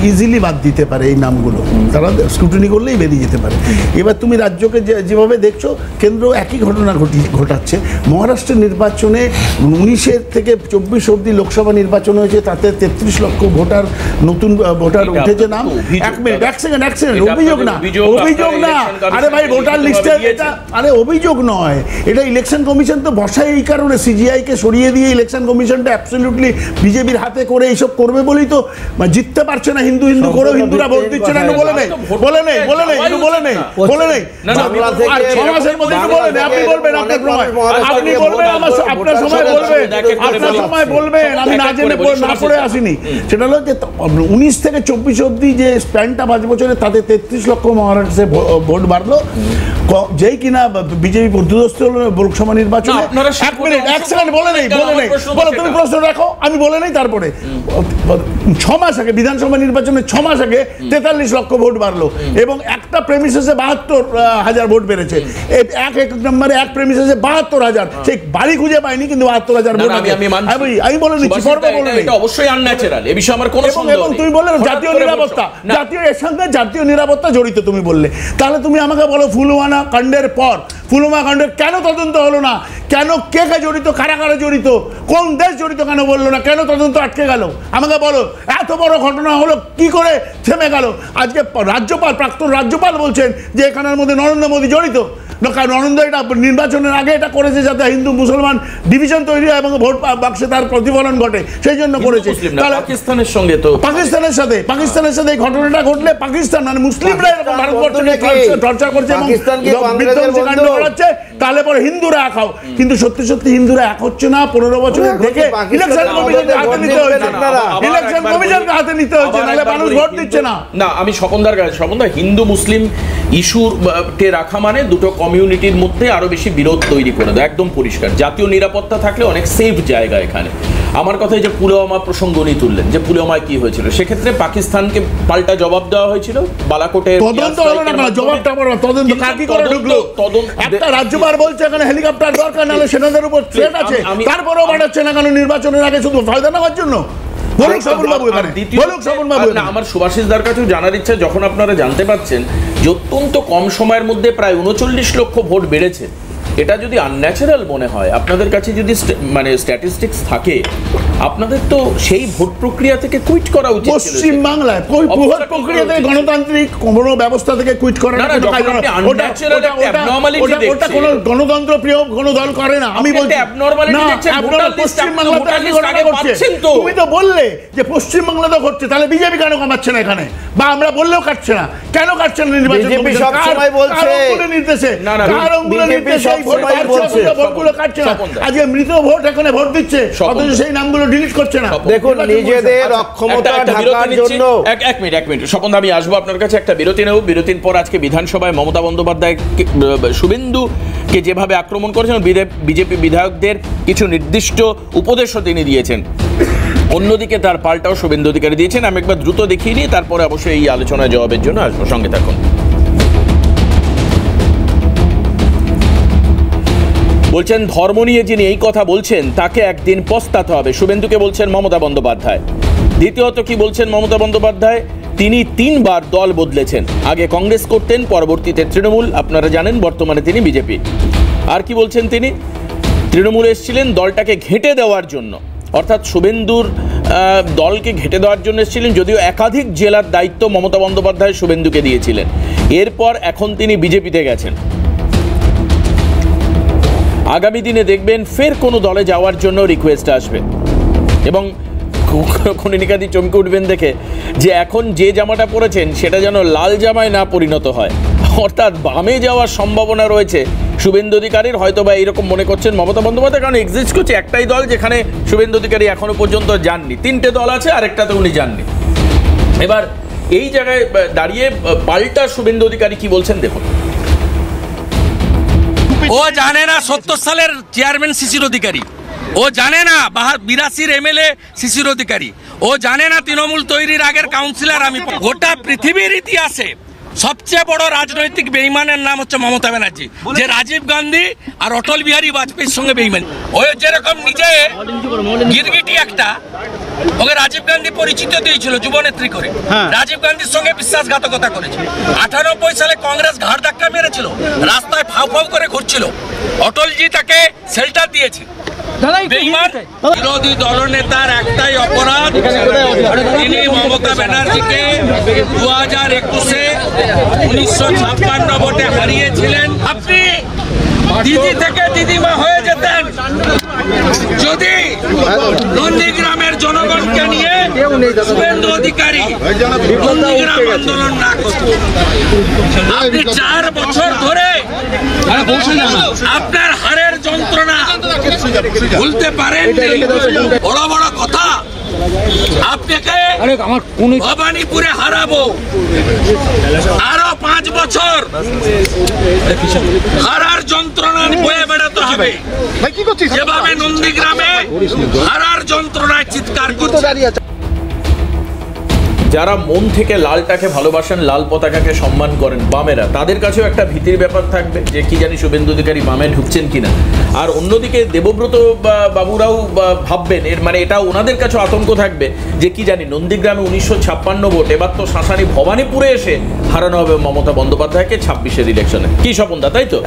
ইজিলি বাদ দিতে পারে এই নামগুলো, তারা স্ক্রুটিনি করলেই বেরিয়ে যেতে পারে। এবার তুমি রাজ্যকে যেভাবে দেখছো, কেন্দ্র একই ঘটনা ঘটাচ্ছে। মহারাষ্ট্রের নির্বাচনে 19 থেকে 24 অবধি লোকসভা নির্বাচন হয়েছে, তাতে 33 লক্ষ ভোটার, নতুন ভোটার উঠেছে নাম। এক মিনিট, এক সেকেন্ড, অভিযোগ না, আরে ভাই ভোটার লিস্টে এটা, আরে অভিযোগ নয়, এটা ইলেকশন কমিশন তো বসায় এই কারণে, সিজিআই কে সরিয়ে দিয়ে ইলেকশন কমিশনটা অ্যাবসলিউটলি বিজেপির হাতে করে এইসব করবে বলেই তো জিততে পারছে না। হিন্দু করেও হিন্দুরা ভোট দিচ্ছে না, বলে নেই। আর 6 মাসের মধ্যে বলে নেই, আপনি বলবেন, আপনার সময় বলবেন, আমি না জেনে না পড়ে আসিনি। সেটা হলো যে 19 থেকে 24 অব্দি যে স্প্যানটা 5 বছরে, তাতে 33 লক্ষ মহারাষ্ট্রে ভোট বাড়লো, যেই কিনা বিজেপি পর্যদস্ত হলো লোকসভা নির্বাচনে। এক মিনিট, এক সেকেন্ড, বলে নেই, বলো তুমি প্রশ্ন রাখো, আমি বলে নেই। তারপরে 6 মাস আগে, বিধানসভা নির্বাচনে 6 মাস আগে 43 লক্ষ ভোট বাড়লো, এবং একটা প্রেমিসেসে 72,000 ভোট বেড়েছে। এক নম্বরে এক প্রেমিসেসে 72,000, সেই বাড়ি খুঁজে পাইনি, কিন্তু 72,000 ভোট। আমি বলে দিচ্ছি, অবশ্যই আনন্যাচারাল, এ বিষয়ে আমার কোনো সন্দেহ নেই। এবং তুমি বললে জাতীয় নিরাপত্তা, এর সঙ্গে জাতীয় নিরাপত্তা জড়িত তুমি বললে, তাহলে তুমি আমাকে বলো, পুলওয়ামা কাণ্ডের পর পুলওয়ামা কাণ্ডের কেন তদন্ত হলো না? কেন, কে কে জড়িত, কারা কারা জড়িত, কোন দেশ জড়িত, কেন বললো না? কেন তদন্ত আটকে গেল? আমাকে বলো, এত বড় ঘটনা হলো কি করে থেমে গেল? আজকে রাজ্যপাল, প্রাক্তন রাজ্যপাল বলছেন যে এখানের মধ্যে নরেন্দ্র মোদী জড়িত। কারণ নরেন্দ্র এটা নির্বাচনের আগে এটা করেছে যাতে হিন্দু মুসলমান ডিভিশন তৈরি হয় এবং ভোট বাক্সে তার প্রতিফলন ঘটে, সেই জন্য করেছে। পাকিস্তানের সঙ্গে তো, পাকিস্তানের সাথে এই ঘটনাটা ঘটলে, পাকিস্তান মানে মুসলিমরা ভারতবর্ষকে টর্চার করছে এবং বিধ্বংসী কাণ্ড করাচ্ছে, তাহলে পরে হিন্দুরা এক হও। কিন্তু সত্যি সত্যি হিন্দুরা এক হচ্ছে না। 15 বছরের দেখে ইলেকশন কমিশনকে হাতে নিতে হয়েছে, নাহলে মানুষ ভোট দিচ্ছে না। না, আমি স্বপনদার কাছে, স্বপনদা, হিন্দু মুসলিম ইস্যুকে রাখা মানে দুটো কমিউনিটির মধ্যে আরো বেশি বিরোধ তৈরি করে দেয়, একদম পরিষ্কার। জাতীয় নিরাপত্তা থাকলে অনেক সেফ জায়গা এখানে। আমার কথাই যে পুলওয়ামা প্রসঙ্গ উনি তুললেন, যে পুলওয়ামায় কি হয়েছিল, সেক্ষেত্রে পাকিস্তানকে পাল্টা জবাব দেওয়া হয়েছিল। বালাকোটে তদন্ত হলো না, জবাবটা বড় তদন্ত কার কি করে ঢুকলো? একটা রাজ্যপাল বলছে এখানে হেলিকপ্টার দরকার, নাহলে সেনাদের উপর থ্রেট আছে, তারপরেও বাড়াচ্ছে না কেন নির্বাচনের আগে শুধু ফায়দা নেওয়ার জন্য? আমার সুভাষিস দার কাছেও জানার ইচ্ছা, যখন আপনারা জানতে পারছেন যে অত্যন্ত কম সময়ের মধ্যে প্রায় 39 লক্ষ ভোট বেড়েছে, এটা যদি আনন্যাচারাল মনে হয় আপনাদের কাছে, যদি মানে স্ট্যাটিস্টিক্স থাকে, আপনাদের তো সেই ভোট প্রক্রিয়া থেকে কুইট করা উচিত। পশ্চিম বাংলায় ভোট প্রক্রিয়া থেকে গণতান্ত্রিক কোনো ব্যবস্থা থেকে কুইট করা, ওটা কোনো গণতন্ত্র প্রিয় কোনো দল করে না। আমি বলছি পশ্চিম বাংলাতে করছে, তুমি তো বললে যে পশ্চিম বাংলাতে ঘটছে, তাহলে বিজেপি কেন কমাচ্ছে না এখানে? বা আমরা বললেও কাটছে না, কেন কাটছে না? নির্বাচন নির্দেশে আজকে মৃত ভোট এখানে ভোট দিচ্ছে, অথচ সেই নামগুলো ডিলিট করছে না। দেখুন, নিজেদের অক্ষমতা ঢাকার জন্য। এক মিনিট স্বপন, আমি আসবো আপনার কাছে, একটা বিরতি নেব। বিরতির পর আজকে বিধানসভায় মমতা বন্দ্যোপাধ্যায় শুভেন্দুকে যেভাবে আক্রমণ করেছেন, বিজেপি বিধায়কদের কিছু নির্দিষ্ট উপদেশও তিনি দিয়েছেন, অন্যদিকে তার পাল্টাও শুভেন্দু অধিকারী দিয়েছেন। আমি একবার দ্রুত দেখিয়ে নিই, তারপরে অবশ্যই এই আলোচনায় জবাবের জন্য আসবো, সঙ্গে থাকুন। বলছেন ধর্ম নিয়ে যিনি এই কথা বলছেন তাকে একদিন পস্তাতে হবে, শুভেন্দুকে বলছেন মমতা বন্দ্যোপাধ্যায়। দ্বিতীয়ত কি বলছেন মমতা বন্দ্যোপাধ্যায়? তিনি 3 বার দল বদলেছেন, আগে কংগ্রেস করতেন, পরবর্তীতে তৃণমূল, আপনারা জানেন, বর্তমানে তিনি বিজেপি। আর কি বলছেন তিনি? তৃণমূল এসেছিলেন দলটাকে ঘেঁটে দেওয়ার জন্য, অর্থাৎ শুভেন্দুর দলকে ঘেঁটে দেওয়ার জন্য এসেছিলেন, যদিও একাধিক জেলার দায়িত্ব মমতা বন্দ্যোপাধ্যায় শুভেন্দুকে দিয়েছিলেন। এরপর এখন তিনি বিজেপিতে গেছেন। আগামী দিনে দেখবেন ফের কোনো দলে যাওয়ার জন্য রিকোয়েস্ট আসবে, এবং কনিনিকাদি চমকে উঠবেন দেখে যে এখন যে জামাটা পরেছেন সেটা যেন লাল জামায় না পরিণত হয়, অর্থাৎ বামে যাওয়ার সম্ভাবনা রয়েছে শুভেন্দু অধিকারীর। হয়তো বা এইরকম মনে করছেন মমতা বন্দ্যোপাধ্যায়, কারণ এক্সিস্ট করছে একটাই দল যেখানে শুভেন্দু অধিকারী এখনো পর্যন্ত যাননি, 3টে দল আছে, আরেকটাতে উনি যাননি। এবার এই জায়গায় দাঁড়িয়ে পাল্টা শুভেন্দু অধিকারী কি বলছেন দেখুন। ও জানে না 70 সালের চেয়ারম্যান শিশির অধিকারী, ও জানে না 82 এমএলএ শিশির অধিকারী, ও জানে না তৃণমূল তৈরির আগের কাউন্সিলর আমি। গোটা পৃথিবীর ইতিহাসে সবচেয়ে বড় রাজনৈতিক বেঈমানের নাম হচ্ছে মমতা ব্যানার্জি, যে রাজীব গান্ধী আর অটল বিহারী বাজপেয়ীর সঙ্গে বেঈমানি। ওই যেরকম নিজে গিরগিটি একটা, ওকে রাজীব গান্ধী পরিচিত দিয়েছিল যুবনেত্রী করে, রাজীব গান্ধীর সঙ্গে বিশ্বাসঘাতকতা করেছে। 98 সালে কংগ্রেস ঘাড় ধাক্কা মেরেছিল, রাস্তায় ফাউ ফাউ করে ঘুরছিল, অটলজি তাকে শেল্টার দিয়েছে। বিরোধী দলনেতার একটাই অপরাধ, তিনি মমতা ব্যানার্জিকে 2021-এ 1956 ভোটে হারিয়েছিলেন। আপনি দিদি থেকে দিদিমা হয়ে যেতেন যদি নন্দীগ্রামের জনগণকে নিয়ে শুভেন্দু অধিকারী নন্দীগ্রাম আন্দোলন না করতেন। আপনি 4 বছর ধরে আপনার হাড়ের যন্ত্রণা ভুলতে পারেন, বড় বড় কথা। আপনাকে ভবানীপুরে হারাবো, আরো 5 বছর হারার যন্ত্রণা বয়ে বেড়াতে হবে, যেভাবে নন্দীগ্রামে হারার যন্ত্রণায় চিৎকার করছে। যারা মন থেকে লালটাকে ভালোবাসেন, লাল পতাকাকে সম্মান করেন, বামেরা, তাদের কাছেও একটা ভীতির ব্যাপার থাকবে যে কি জানি শুভেন্দু অধিকারী বামে ঢুকছেন কিনা। আর অন্যদিকে দেবব্রত বাবুরাও ভাববেন, এর মানে এটা ওনাদের কাছেও আতঙ্ক থাকবে যে কি জানি নন্দীগ্রামে 1956 ভোট, এবার তো শাসানি ভবানীপুরে এসে হারানো হবে মমতা বন্দ্যোপাধ্যায়কে 26-এর ইলেকশনে। কি স্বপনদা, তাই তো?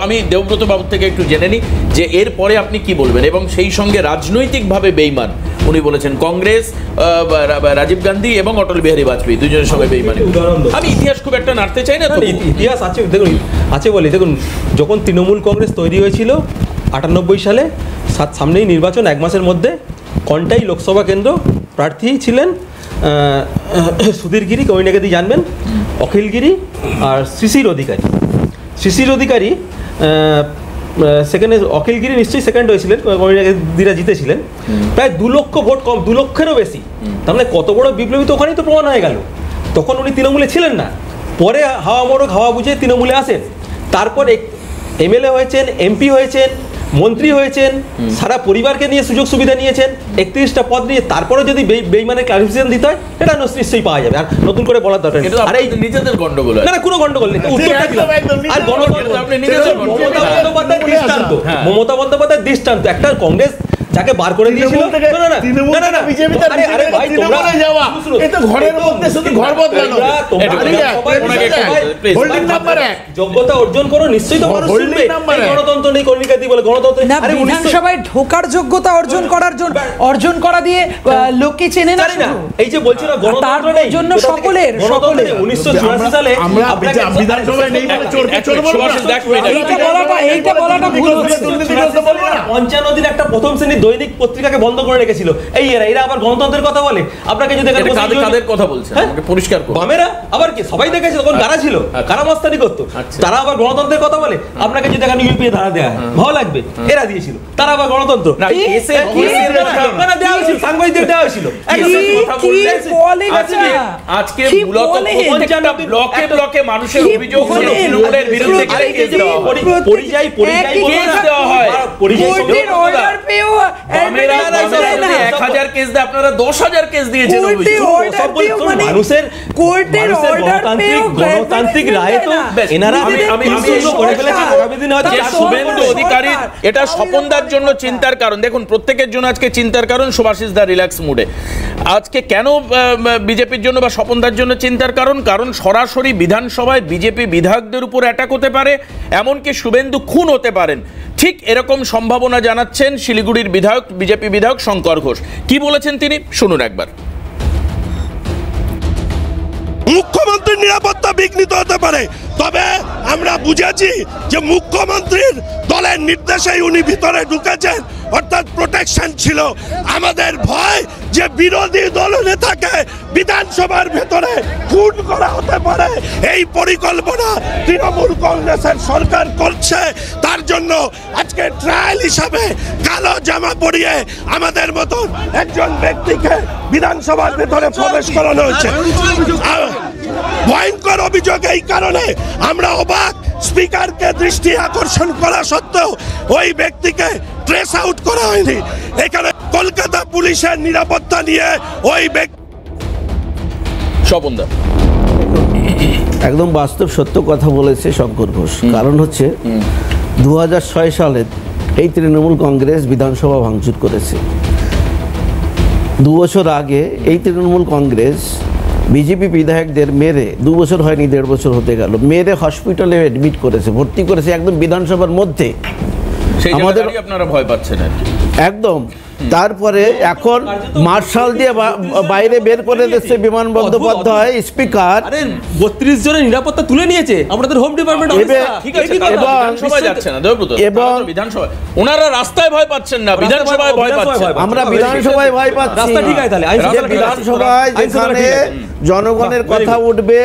আমি দেবব্রত বাবুর থেকে একটু জেনে নিই যে এরপরে আপনি কি বলবেন, এবং সেই সঙ্গে রাজনৈতিকভাবে বেইমান উনি বলেছেন কংগ্রেস, রাজীব গান্ধী এবং অটল বিহারী বাজপেয়ী দুজনের সঙ্গে বেইমানি। আমি ইতিহাস খুব একটা নাড়তে চাই না, ইতিহাস আছে, দেখুন আছে বলি। দেখুন, যখন তৃণমূল কংগ্রেস তৈরি হয়েছিল 98 সালে, সামনেই নির্বাচন, 1 মাসের মধ্যে কন্টাই লোকসভা কেন্দ্র প্রার্থী ছিলেন সুধীর গিরি, কনিনিকাদি জানবেন, অখিল গিরি আর শিশির অধিকারী। শিশির অধিকারী সেকেন্ডে, অখিল গিরি নিশ্চয়ই সেকেন্ড হয়েছিলেন, কনিনিকাদিরা জিতেছিলেন প্রায় 2 লক্ষ ভোট কম, 2 লক্ষেরও বেশি। তার মানে কত বড় বিপ্লবী তো ওখানেই তো প্রমাণ হয়ে গেল। তখন উনি তৃণমূলে ছিলেন না, পরে হাওয়া মোড়ক হাওয়া বুঝে তৃণমূলে আসেন, তারপর এমএলএ হয়েছেন, এমপি হয়েছেন, মন্ত্রী হয়েছেন, সারা পরিবারকে নিয়ে সুযোগ সুবিধা নিয়েছেন, 31টা পদ নিয়ে, তারপরে যদি বেইমানের ক্লারিফিকেশন দিতে হয় এটা নিশ্চয়ই পাওয়া যাবে, আর নতুন করে বলার দরকার নেই। আর এই নিজেদের গন্ডগোল না, কোনো গন্ডগোল নেই, উত্তরটা দিলাম। আর গণতন্ত্র আপনি নিজেদের মমতা বন্দ্যোপাধ্যায় দৃষ্টান্ত, মমতা বন্দ্যোপাধ্যায় দৃষ্টান্ত, একটা কংগ্রেস যাকে বার করে দিয়েছিল, যোগ্যতা অর্জন করো, নিশ্চয়ই তো মানুষ শুনবে। গণতন্ত্র নেই, কর্মীকাতি বলে গণতন্ত্র না, বিধানসভায় ঢোকার যোগ্যতা অর্জন করা দিয়ে লোকে চেনে না। এই যে বলছি না, গণতন্ত্র নেই জন্য সকলের 1984 সালে বিধানসভায় নেই বলে চোরকে চোর বলবো না। এইটা বলাটা ভুল হচ্ছে। 55 দিন একটা প্রথম শ্রেণীর দৈনিক পত্রিকাকে বন্ধ করে রেখেছিল। এরা আবার গণতন্ত্রের কথা বলে। আপনাকে যদি কাদের কথা বলছেন আমাকে পরিষ্কার করুন। বামেরা আবার কি সবাই দেখেছে তখন কারা ছিল, কারা মাস্তানি করতো, তারা আবার গণতন্ত্রের কথা বলে। আপনাকে যদি এখানে ইউপিএ ধারা দেওয়া হয় ভালো লাগবে, এরা দিয়েছিল, তারা আবার গণতন্ত্র দেওয়া হয়েছিল, সাংবাদিকদের দেওয়া হয়েছিল। আজকে মূলত ব্লকে ব্লকে মানুষের অভিযোগ ছিল তৃণমূলের বিরুদ্ধে পরিযায়ী কেস দেওয়া হয়। 1000 কেস দেয়, আপনারা 10,000 কেস দিয়েছেন। মানুষের গণতান্ত্রিক রায় তো এনারা করে ফেলেছে। আগামী দিনে হয়তো শুভেন্দু অধিকারী এটা স্বপনদার জন্য চিন্তার কারণ। দেখুন, প্রত্যেকের জন্য আজকে চিন্তার কারণ শুভাশিস দা রিল্যাক্স মুডে। আজকে কেন বিজেপির জন্য বা স্বপনদার জন্য চিন্তার কারণ? কারণ সরাসরি বিধানসভায় বিজেপি বিধায়কদের উপর অ্যাটাক হতে পারে, এমনকি শুভেন্দু খুন হতে পারেন। ঠিক এরকম সম্ভাবনা জানাচ্ছেন শিলিগুড়ির বিধায়ক, বিজেপি বিধায়ক শঙ্কর ঘোষ। কি বলেছেন তিনি, শুনুন একবার। মুখ্যমন্ত্রীর নিরাপত্তা বিঘ্নিত হতে পারে, তবে আমরা বুঝেছি যে মুখ্যমন্ত্রীর দলের নির্দেশেই উনি ভিতরে ঢুকেছেন, অর্থাৎ প্রোটেকশন ছিল। আমাদের ভয় যে বিরোধী দলনেতাকে বিধানসভার ভেতরে খুন করা হতে পারে, এই পরিকল্পনা তৃণমূল কংগ্রেসের সরকার করছে। তার জন্য আজকে ট্রায়াল হিসাবে কালো জামা পরিয়ে আমাদের মতন একজন ব্যক্তিকে বিধানসভার ভেতরে প্রবেশ করানো হয়েছে। ভয়ঙ্কর অভিযোগ, এই কারণে আমরা অবাক। স্পিকারকে দৃষ্টি আকর্ষণ করা সত্ত্বেও ওই ব্যক্তিকে ট্রেস আউট করা হয়নি। এখানে কলকাতা পুলিশের নিরাপত্তা নিয়ে ওই ব্যক্তি স্বপনদা একদম বাস্তব সত্য কথা বলেছে শঙ্কর ঘোষ। কারণ হচ্ছে 2006 সালে এই তৃণমূল কংগ্রেস বিধানসভা ভাঙচুর করেছে। 2 বছর আগে এই তৃণমূল কংগ্রেস বিজেপি বিধায়কদের মেরে, 2 বছর হয়নি, 1.5 বছর হতে গেল, মেরে হসপিটালে অ্যাডমিট করেছে, ভর্তি করেছে একদম বিধানসভার মধ্যে। আমাদের আপনারা ভয় পাচ্ছেন একদম। তারপরে এখন মার্শাল দিয়ে বাইরে বের করে দিচ্ছে বিমান বন্দ্যোপাধ্যায় স্পিকার। 32 জনের নিরাপত্তা তুলে নিয়েছে আমাদের হোম ডিপার্টমেন্ট। এবং ওনারা রাস্তায় ভয় পাচ্ছেন না, বিধানসভায় ভয় পাচ্ছেন। আমরা বিধানসভায় ভয় পাচ্ছি। রাস্তা ঠিক আছে তাহলে, বিধানসভায় যেখানে জনগণের কথা উঠবে,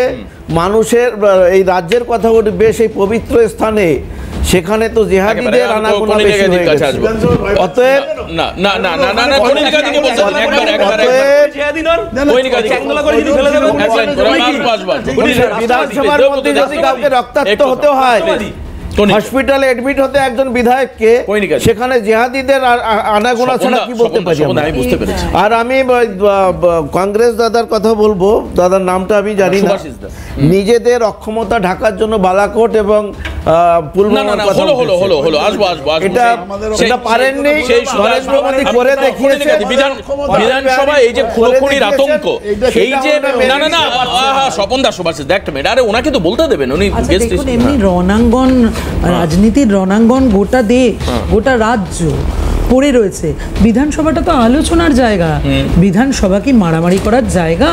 মানুষের এই রাজ্যের কথা উঠবে, সেই পবিত্র স্থানে, সেখানে তো জিহাদিদের আনাগোনা বেশি হয়ে গেছে। অতএব বিধানসভার মধ্যে যদি কাউকে রক্তাক্ত হতে হয়, হসপিটালে অ্যাডমিট হতে একজন বিধায়ককে, সেখানে জিহাদিদের আনাগোনা ছাড়া কি বলতে পারি? আর আমি কংগ্রেস দাদার কথা বলবো, দাদার নামটা আমি জানি না, নিজেদের অক্ষমতা ঢাকার জন্য বালাকোট এবং এটা পারেননি, নরেন্দ্র মোদী করে দেখিয়েছে। বিধানসভায় এই যে খুনোখুনির আতঙ্ক, এই যে স্বপনদা সুভাষিস একটা মিনিট, আরে ওনাকে তো বলতে দেবেন, উনি এমনি রণাঙ্গন, রাজনীতির রণাঙ্গন, গোটা দেশ, গোটা রাজ্য পড়ে রয়েছে। বিধানসভাটা তো আলোচনার জায়গা। বিধানসভা কি মারামারি করার জায়গা?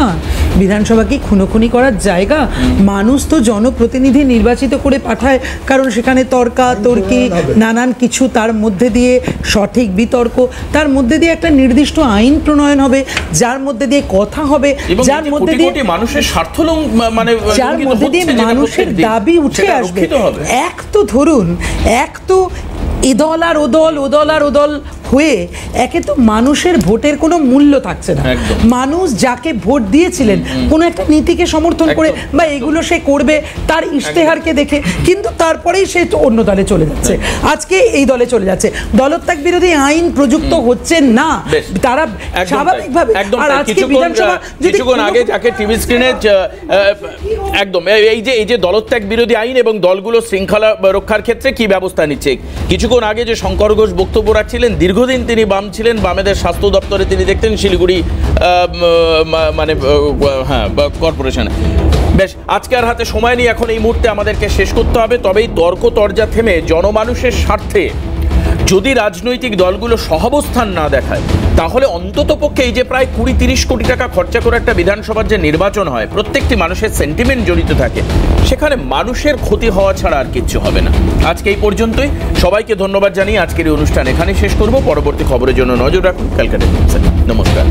বিধানসভা কি খুনোখুনি করার জায়গা? মানুষ তো জনপ্রতিনিধি নির্বাচিত করে পাঠায়, কারণ সেখানে তর্কাতর্কি নানান কিছু, তার মধ্যে দিয়ে সঠিক বিতর্ক, তার মধ্যে দিয়ে একটা নির্দিষ্ট আইন প্রণয়ন হবে, যার মধ্যে দিয়ে কথা হবে, যার মধ্যে দিয়ে মানুষের স্বার্থ, মানে যার মধ্যে দিয়ে মানুষের দাবি উঠে আসবে। এক তো ধরুন, এক তো এদল আর ওদল, ওদল আর ওদল হয়ে একে তো মানুষের ভোটের কোনো মূল্য থাকছে না, মানুষ যাকে ভোট দিয়েছিলেন কোনো একটা নীতিকে সমর্থন করে বা এগুলো সে করবে তার ইশতেহারকে দেখে, কিন্তু তারপরেই সে অন্য দলে চলে যাচ্ছে, আজকে এই দলে চলে যাচ্ছে। দলত্যাগ বিরোধী আইন প্রযুক্ত হচ্ছে না, তারা স্বাভাবিকভাবে। আর আজকে বিধানসভা কিছুক্ষণ আগে যাকে টিভি স্ক্রিনে একদম এই যে দলত্যাগ বিরোধী আইন এবং দলগুলো শৃঙ্খলা রক্ষার ক্ষেত্রে কি ব্যবস্থা নিচ্ছে, কিছুক্ষণ আগে যে শঙ্কর ঘোষ বক্তব্য রাখছিলেন, দীর্ঘদিন তিনি বাম ছিলেন, বামেদের স্বাস্থ্য দপ্তরে তিনি দেখতেন শিলিগুড়ি মানে হ্যাঁ কর্পোরেশনে। বেশ, আজকে আর হাতে সময় নিয়ে এখন এই মুহূর্তে আমাদেরকে শেষ করতে হবে, তবেই তর্ক তরজা থেমে জনমানুষের স্বার্থে যদি রাজনৈতিক দলগুলো সহাবস্থান না দেখায়, তাহলে অন্ততপক্ষে এই যে প্রায় 20-30 কোটি টাকা খরচা করে একটা বিধানসভার যে নির্বাচন হয়, প্রত্যেকটি মানুষের সেন্টিমেন্ট জড়িত থাকে, সেখানে মানুষের ক্ষতি হওয়া ছাড়া আর কিচ্ছু হবে না। আজকে এই পর্যন্তই, সবাইকে ধন্যবাদ জানিয়ে আজকের এই অনুষ্ঠান এখানেই শেষ করব। পরবর্তী খবরের জন্য নজর রাখুন ক্যালকাটা। নমস্কার।